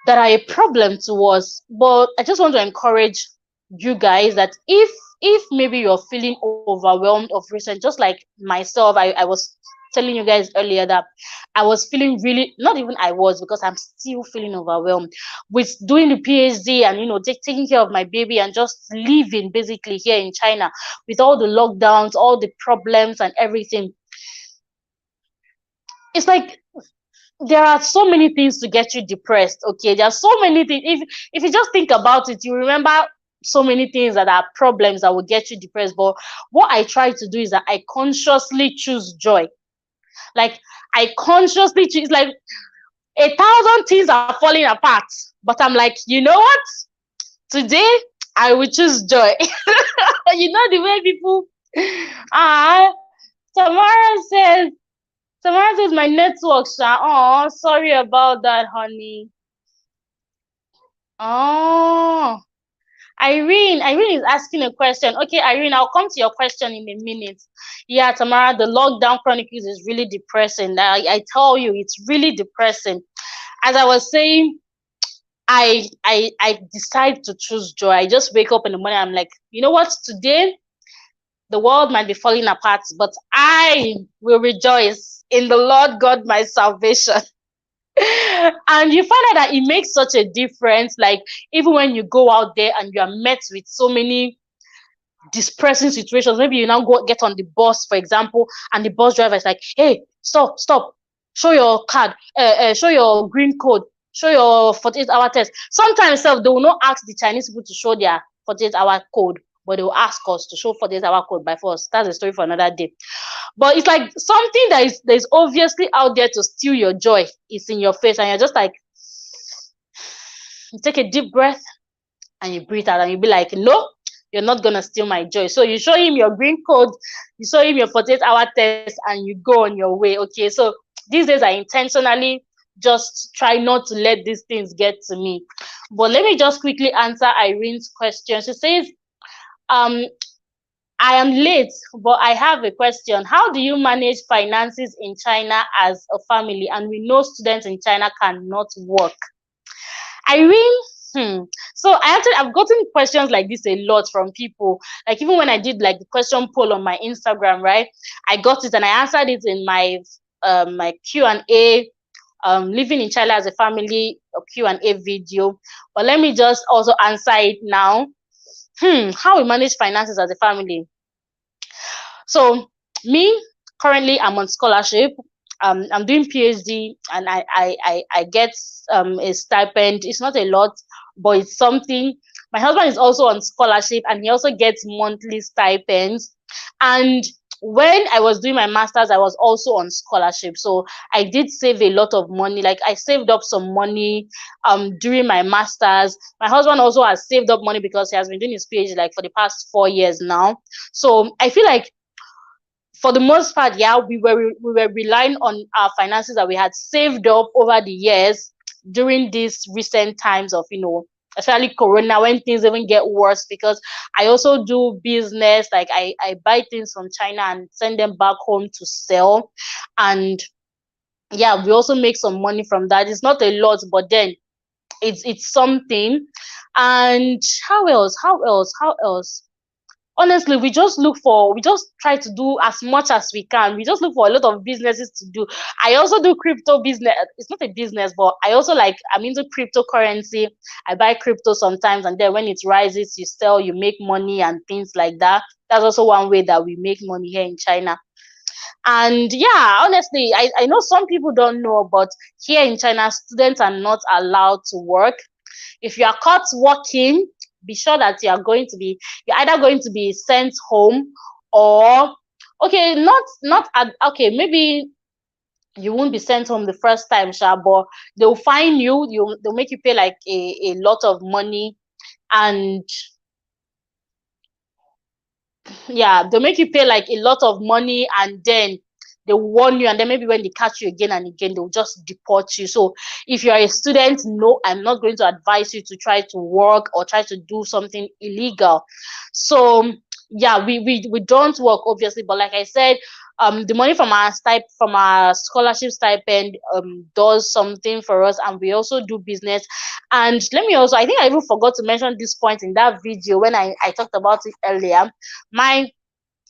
are a problem to us. But I just want to encourage you guys that if maybe you're feeling overwhelmed of recent, just like myself, I was telling you guys earlier that I was feeling really, not even I was, because I'm still feeling overwhelmed with doing the PhD and taking care of my baby and just living basically here in China with all the lockdowns, all the problems and everything. It's like there are so many things to get you depressed. Okay, there are so many things. If you just think about it, you remember so many things that are problems that will get you depressed. But what I try to do is that I consciously choose joy. Like I consciously choose, like 1,000 things are falling apart, but I'm like, you know what? Today I will choose joy. The way people. Ah, Tamara says Tamara says my network, sha. Oh, sorry about that, honey. Oh, Irene is asking a question. Okay, Irene, I'll come to your question in a minute. Yeah, Tamara, the lockdown chronicles is really depressing. I tell you, it's really depressing. As I was saying, I decide to choose joy. I just wake up in the morning. I'm like, you know what? Today the world might be falling apart, but I will rejoice in the Lord God, my salvation. And you find out that it makes such a difference. Like even when you go out there and you are met with so many distressing situations, maybe you now go get on the bus, for example, and the bus driver is like, hey, stop, show your card, show your green code, show your 48-hour test. Sometimes they will not ask the Chinese people to show their 48-hour code, but they will ask us to show 48-hour code by force. That's a story for another day. But it's like something that is obviously out there to steal your joy. It's in your face, and you're just like, you take a deep breath and you breathe out, and you be like, no, you're not gonna steal my joy. So you show him your green code, you show him your 48-hour test, and you go on your way. Okay, so these days I intentionally just try not to let these things get to me. But let me just quickly answer Irene's question. She says, um I am late, but I have a question. How do you manage finances in China as a family? And we know students in China cannot work. Irene, so I've gotten questions like this a lot from people. Like even when I did like the question poll on my Instagram, right? I got it and I answered it in my my Q&A, living in China as a family Q&A video. But let me just also answer it now. How we manage finances as a family. So me, currently I'm on scholarship. I'm doing PhD, and I get a stipend. It's not a lot, but it's something. My husband is also on scholarship, and he also gets monthly stipends. And when I was doing my master's, I was also on scholarship, so I did save a lot of money. Like I saved up some money during my master's. My husband also has saved up money because he has been doing his PhD like for the past 4 years now. So I feel like for the most part, yeah, we were relying on our finances that we had saved up over the years during these recent times of, especially Corona, when things even get worse. Because I also do business, like I buy things from China and send them back home to sell, and yeah, we also make some money from that. It's not a lot, but then it's something. And how else? Honestly, we just try to do as much as we can. We just look for a lot of businesses to do. I also do crypto business. It's not a business, but I also I'm into cryptocurrency. I buy crypto sometimes, and then when it rises, you sell, you make money and things like that. That's also one way that we make money here in China. And yeah, honestly, I know some people don't know, but here in China, students are not allowed to work. If you are caught working, be sure that you're either going to be sent home, or okay, okay, maybe you won't be sent home the first time, sha, but they'll fine they'll make you pay like a lot of money. And yeah, they'll make you pay like a lot of money, and then they warn you, and then maybe when they catch you again and again, they'll just deport you. So if you're a student, no, I'm not going to advise you to try to work or try to do something illegal. So yeah, we don't work, obviously, but like I said, the money from our scholarship stipend does something for us, and we also do business. And let me also, I think I even forgot to mention this point in that video when I talked about it earlier. My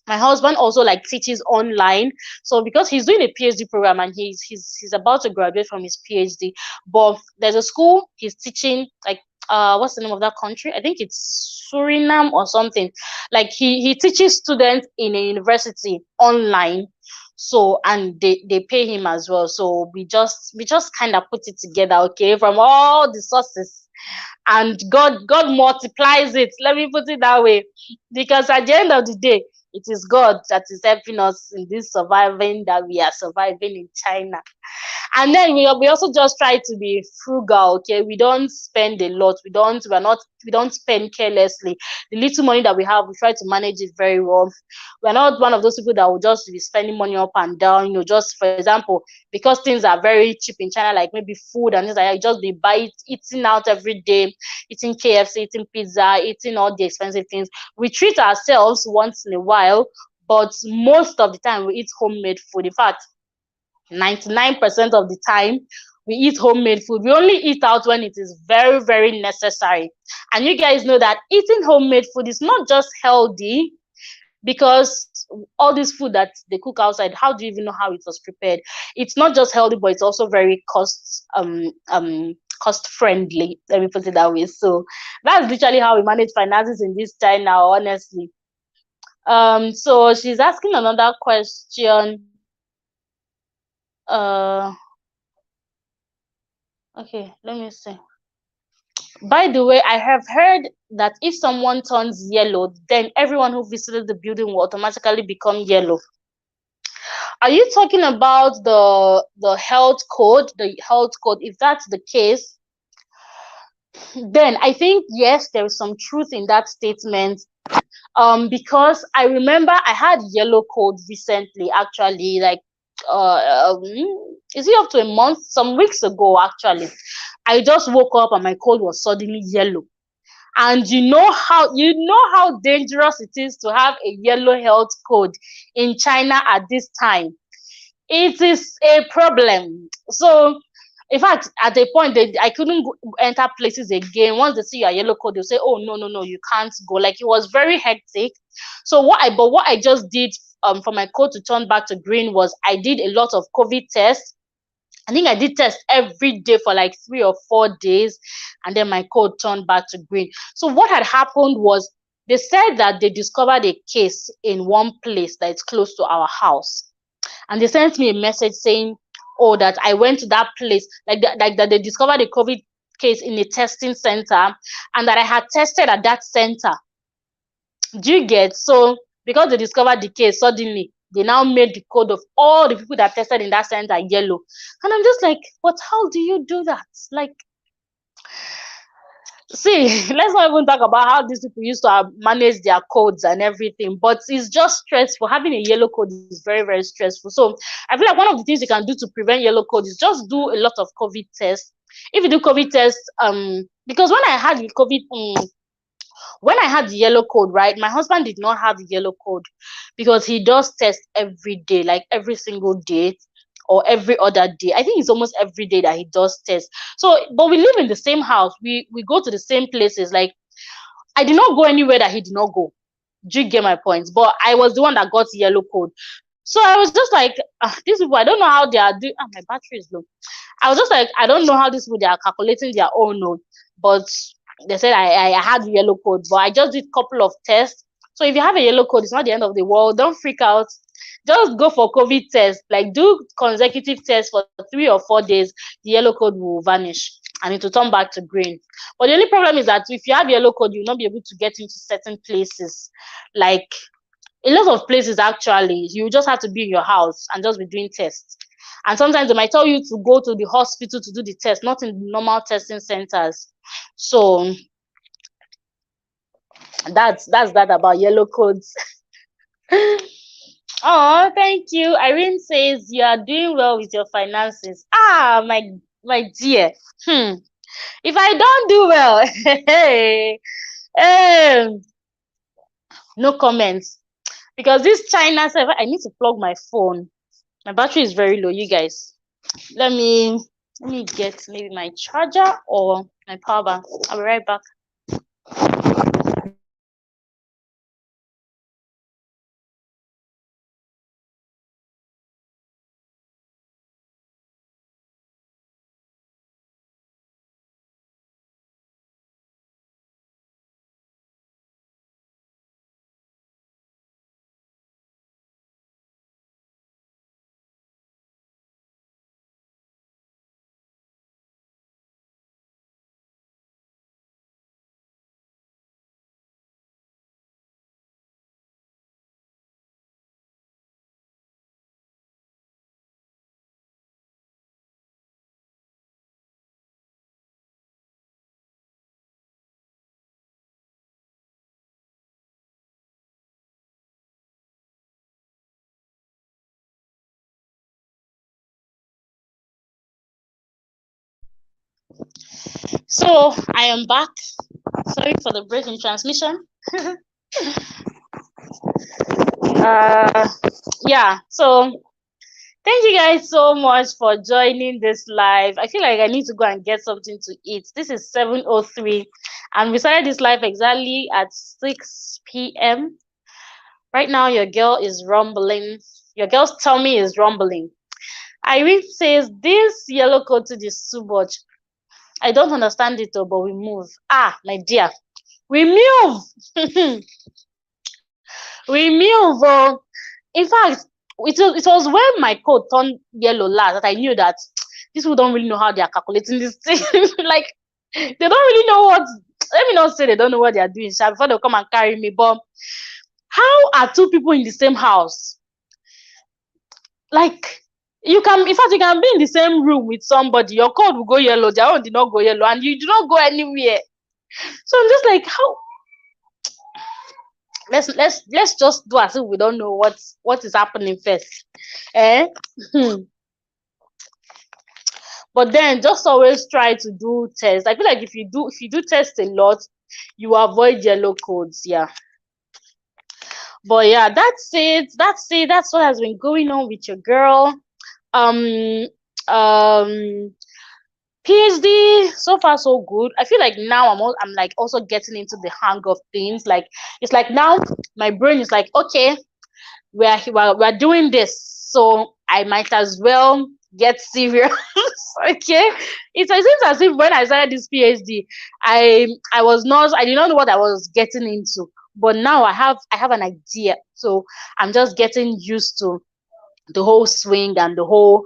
husband also like teaches online. So because he's doing a PhD program, and he's about to graduate from his PhD, but there's a school he's teaching, like what's the name of that country? I think it's Suriname or something. Like he teaches students in a university online. So, and they pay him as well. So we just kind of put it together, okay, from all the sources, and God multiplies it. Let me put it that way, because at the end of the day, it is God that is helping us in this surviving that we are surviving in China. And then we also just try to be frugal, okay? We don't spend a lot. We don't spend carelessly. The little money that we have, we try to manage it very well. We're not one of those people that will just be spending money up and down, just for example, because things are very cheap in China, like maybe food and things like that, just be eating out every day, eating KFC, eating pizza, eating all the expensive things. We treat ourselves once in a while, but most of the time we eat homemade food. In fact, 99% of the time we eat homemade food. We only eat out when it is very, very necessary. And you guys know that eating homemade food is not just healthy, because all this food that they cook outside, how do you even know how it was prepared? It's not just healthy, but it's also very cost friendly, let me put it that way. So that's literally how we manage finances in this time now, honestly. So she's asking another question. uh okay, let me see. By the way, I have heard that if someone turns yellow, then everyone who visited the building will automatically become yellow. Are you talking about the health code? The health code, if that's the case, then I think yes, there is some truth in that statement. Because I remember I had yellow code recently, actually, like is it up to a month? Some weeks ago, actually. I just woke up and my code was suddenly yellow. And you know how dangerous it is to have a yellow health code in China at this time. It is a problem. So, in fact, at a point, I couldn't enter places again. Once they see your yellow code, they'll say, "Oh, no, no, no, you can't go." Like, it was very hectic. So what I just did for my code to turn back to green was I did a lot of COVID tests. I think I did test every day for like 3 or 4 days, and then my code turned back to green. So what had happened was they said that they discovered a case in one place that is close to our house, and they sent me a message saying, "Oh, that I went to that place, like that they discovered a COVID case in a testing center, and that I had tested at that center." Do you get? So because they discovered the case, suddenly they now made the code of all the people that tested in that center yellow. And I'm just like, but how do you do that? Like, see, let's not even talk about how these people used to manage their codes and everything, but it's just stressful. Having a yellow code is very, very stressful. So I feel like one of the things you can do to prevent yellow code is just do a lot of COVID tests. If you do COVID tests, because when I had the yellow code, right, my husband did not have the yellow code because he does test every day, like every single day or every other day. I think it's almost every day that he does test. So, but we live in the same house. We go to the same places. Like, I did not go anywhere that he did not go. Do you get my point? But I was the one that got yellow code. So I was just like, these people, I don't know how they are doing. My battery is low. I was just like, I don't know how these people, they are calculating their own note. But they said I had the yellow code, but I just did a couple of tests. So if you have a yellow code, it's not the end of the world. Don't freak out. Just go for COVID test. Like, do consecutive tests for 3 or 4 days. The yellow code will vanish and it will turn back to green. But the only problem is that if you have yellow code, you'll not be able to get into certain places. Like, a lot of places, actually, you just have to be in your house and just be doing tests. And sometimes they might tell you to go to the hospital to do the test, not in normal testing centers. So that's that about yellow codes. Oh, thank you. Irene says you are doing well with your finances. My dear. If I don't do well, hey, no comments. Because this China server, I need to plug my phone. My battery is very low, you guys. Let me get maybe my charger or my power bank. I'll be right back. So I am back. Sorry for the break in transmission. Yeah, so thank you guys so much for joining this live. I feel like I need to go and get something to eat. This is 7:03 and we started this live exactly at 6 p.m. Right now your girl is rumbling. Your girl's tummy is rumbling. Irene says this yellow coated is too much. I don't understand it though, but we move. My dear, we move. We move. In fact, it was when my code turned yellow last that I knew that these people don't really know how they are calculating this thing. Like, they don't really know what. let me not say they don't know what they are doing, sha, before they come and carry me. But how are two people in the same house? Like, you can, in fact, you can be in the same room with somebody, your code will go yellow, their own did not go yellow, and you do not go anywhere. So I'm just like, how? Let's just do as if we don't know what is happening first. Eh? But then just always try to do tests. I feel like if you do tests a lot, you avoid yellow codes. Yeah. But yeah, that's it. That's what has been going on with your girl. Um um PhD, so far so good. I feel like now I'm like also getting into the hang of things. Like, it's like now my brain is like, okay, we're doing this, so I might as well get serious. Okay, it seems as if when I started this PhD, I did not know what I was getting into, but now I have an idea, so I'm just getting used to the whole swing and the whole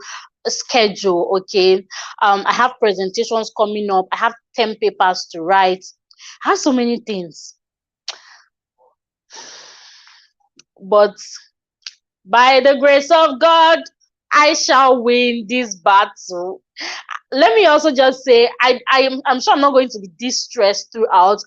schedule. Okay, I have presentations coming up, I have 10 papers to write, I have so many things, but by the grace of God, I shall win this battle. Let me also just say, I'm sure I'm not going to be this stressed throughout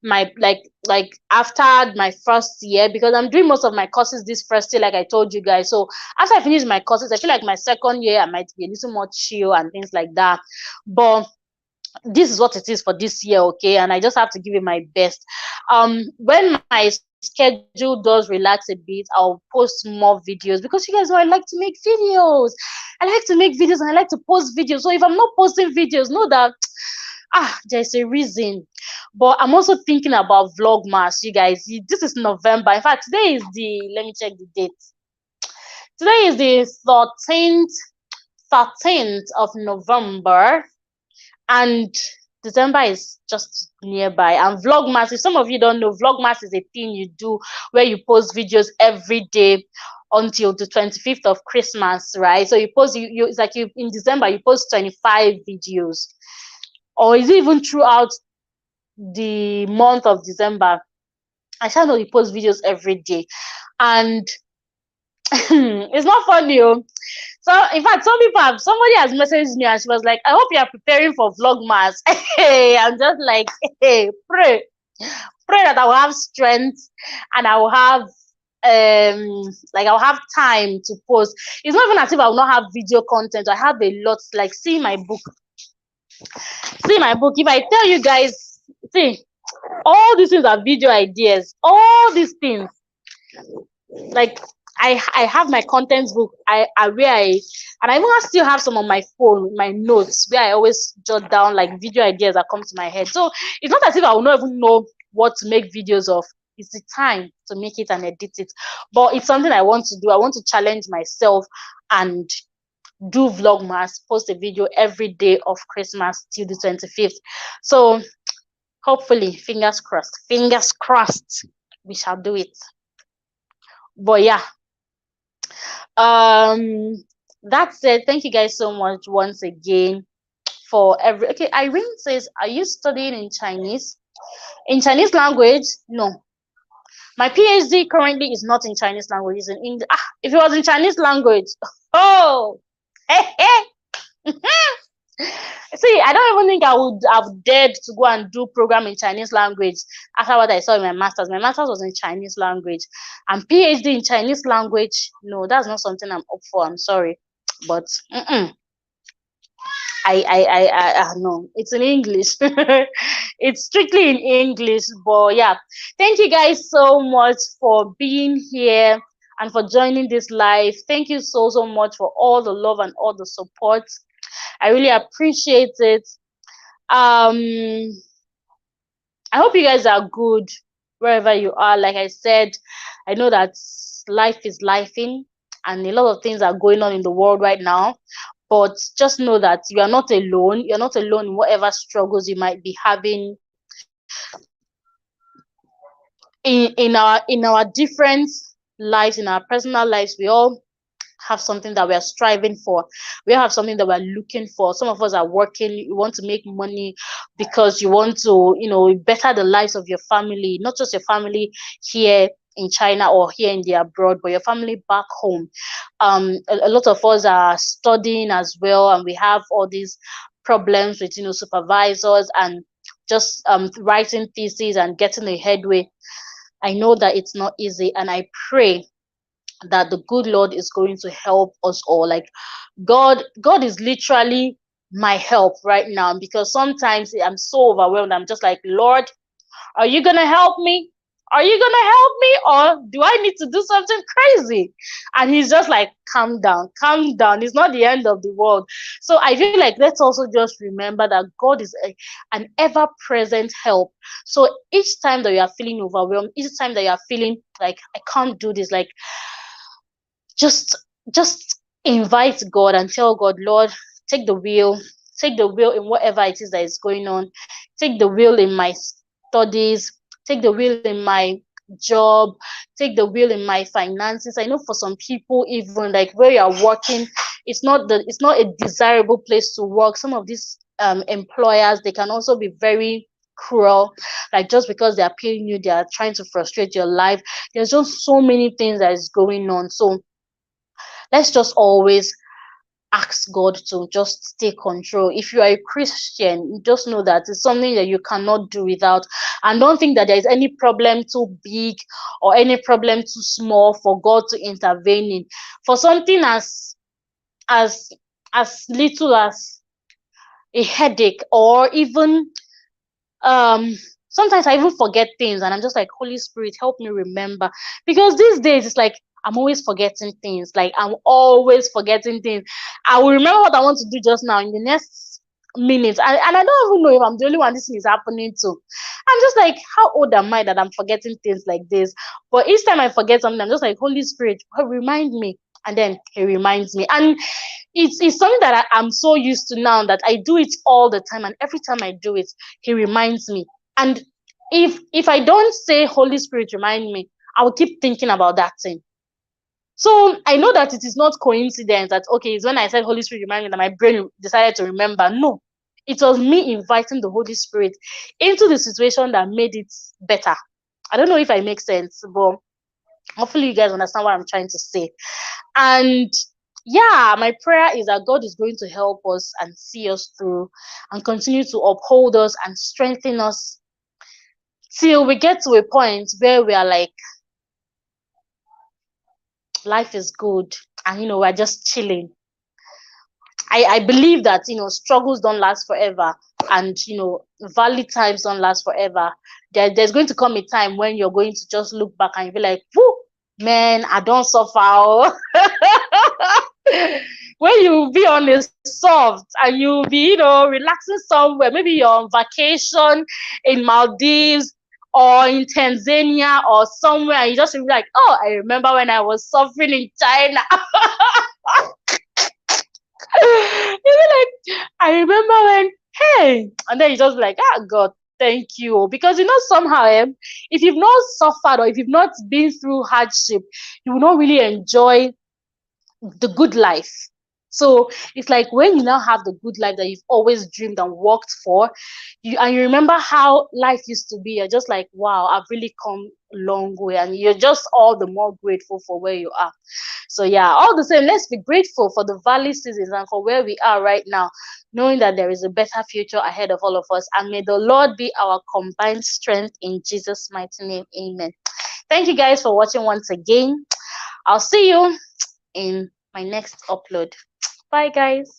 my, like after my first year, because I'm doing most of my courses this first year, like I told you guys. So after I finish my courses, I feel like my second year I might be a little more chill and things like that. But this is what it is for this year, okay, and I just have to give it my best. When my schedule does relax a bit, I'll post more videos, because you guys know I like to make videos. I like to make videos and I like to post videos. So if I'm not posting videos, know that there's a reason. But I'm also thinking about vlogmas, you guys. This is November. In fact, today is the, let me check the date. Today is the 13th of November, and December is just nearby. And vlogmas, if some of you don't know, vlogmas is a thing you do where you post videos every day until the 25th of Christmas, right? So you post, you it's like, you in December you post 25 videos, or is it even throughout the month of December? I shall know, you post videos every day, and it's not funny. Oh. So in fact, somebody has messaged me and she was like, I hope you are preparing for vlogmas. Hey, I'm just like, hey, pray that I will have strength, and I will have I'll have time to post. It's not even as if I will not have video content. I have a lot. Like, see my book. If I tell you guys, see, all these things are video ideas. All these things, like, I have my contents book. And I even still have some on my phone, my notes, where I always jot down like video ideas that come to my head. So it's not as if I will not even know what to make videos of. It's the time to make it and edit it. But it's something I want to do. I want to challenge myself and do vlogmas, post a video every day of Christmas till the 25th. So hopefully, fingers crossed, we shall do it. But yeah, that's it. Thank you guys so much once again for okay. Irene says, are you studying in Chinese language? No, my PhD currently is not in Chinese language. It's in English. If it was in Chinese language, oh, hey. See, I don't even think I would have dared to go and do program in Chinese language after what I saw in my master's. My master's was in Chinese language, and PhD in Chinese language. No, that's not something I'm up for. I'm sorry, but no, it's in English. It's strictly in English. But yeah, thank you guys so much for being here and for joining this live. Thank you so much for all the love and all the support. I really appreciate it. I hope you guys are good wherever you are. Like I said, I know that life is lifing and a lot of things are going on in the world right now. But just know that you are not alone. You're not alone in whatever struggles you might be having in our different lives, in our personal lives. We all have something that we are striving for. We have something that we're looking for. Some of us are working, you want to make money because you want to, better the lives of your family, not just your family here in China or here in the abroad, but your family back home. A lot of us are studying as well, and we have all these problems with, supervisors and just writing theses and getting a headway. I know that it's not easy, and I pray that the good Lord is going to help us all. Like God is literally my help right now, because sometimes I'm so overwhelmed. I'm just like, Lord, are you gonna help me? Are you gonna help me, or do I need to do something crazy? And he's just like, calm down, calm down. It's not the end of the world. So I feel like let's also just remember that God is an ever-present help. So each time that you are feeling overwhelmed, each time that you are feeling like I can't do this, like just just invite God and tell God, Lord, take the wheel, take the wheel in whatever it is that is going on, take the wheel in my studies, take the wheel in my job, take the wheel in my finances. I know for some people, even like where you are working, it's not a desirable place to work. Some of these employers, they can also be very cruel, like just because they are paying you, they are trying to frustrate your life. There's just so many things that is going on. So let's just always ask God to just take control. If you are a Christian, you just know that it's something that you cannot do without. And don't think that there is any problem too big or any problem too small for God to intervene in. For something as as little as a headache, or even sometimes I even forget things, and I'm just like, Holy Spirit, help me remember. Because these days it's like I'm always forgetting things. Like I'm always forgetting things. I will remember what I want to do just now in the next minute. And I don't even know if I'm the only one this thing is happening to. I'm just like, how old am I that I'm forgetting things like this? But each time I forget something, I'm just like, Holy Spirit, remind me. And then he reminds me. And it's something that I'm so used to now that I do it all the time. And every time I do it, he reminds me. And if I don't say Holy Spirit remind me, I will keep thinking about that thing. So I know that it is not coincidence that okay, it's when I said Holy Spirit remind me that my brain decided to remember. No, it was me inviting the Holy Spirit into the situation that made it better. I don't know if I make sense, but hopefully you guys understand what I'm trying to say. And yeah, my prayer is that God is going to help us and see us through and continue to uphold us and strengthen us till we get to a point where we are like, life is good, and we're just chilling. I believe that struggles don't last forever, and valley times don't last forever. There's going to come a time when you're going to just look back and you'll be like, whoo, man, I don't suffer. Oh." When you be on a soft and you'll be relaxing somewhere, maybe you're on vacation in Maldives or in Tanzania or somewhere, and you just be like, oh, I remember when I was suffering in China. You be like, I remember when, hey, and then you just be like, ah, God, thank you. Because somehow, if you've not suffered or if you've not been through hardship, you will not really enjoy the good life. So it's like when you now have the good life that you've always dreamed and worked for, you remember how life used to be, you're just like, wow, I've really come a long way, and you're just all the more grateful for where you are. So yeah, all the same, let's be grateful for the valley seasons and for where we are right now, knowing that there is a better future ahead of all of us. And may the Lord be our combined strength in Jesus' mighty name. Amen. Thank you guys for watching once again. I'll see you in my next upload. Bye, guys.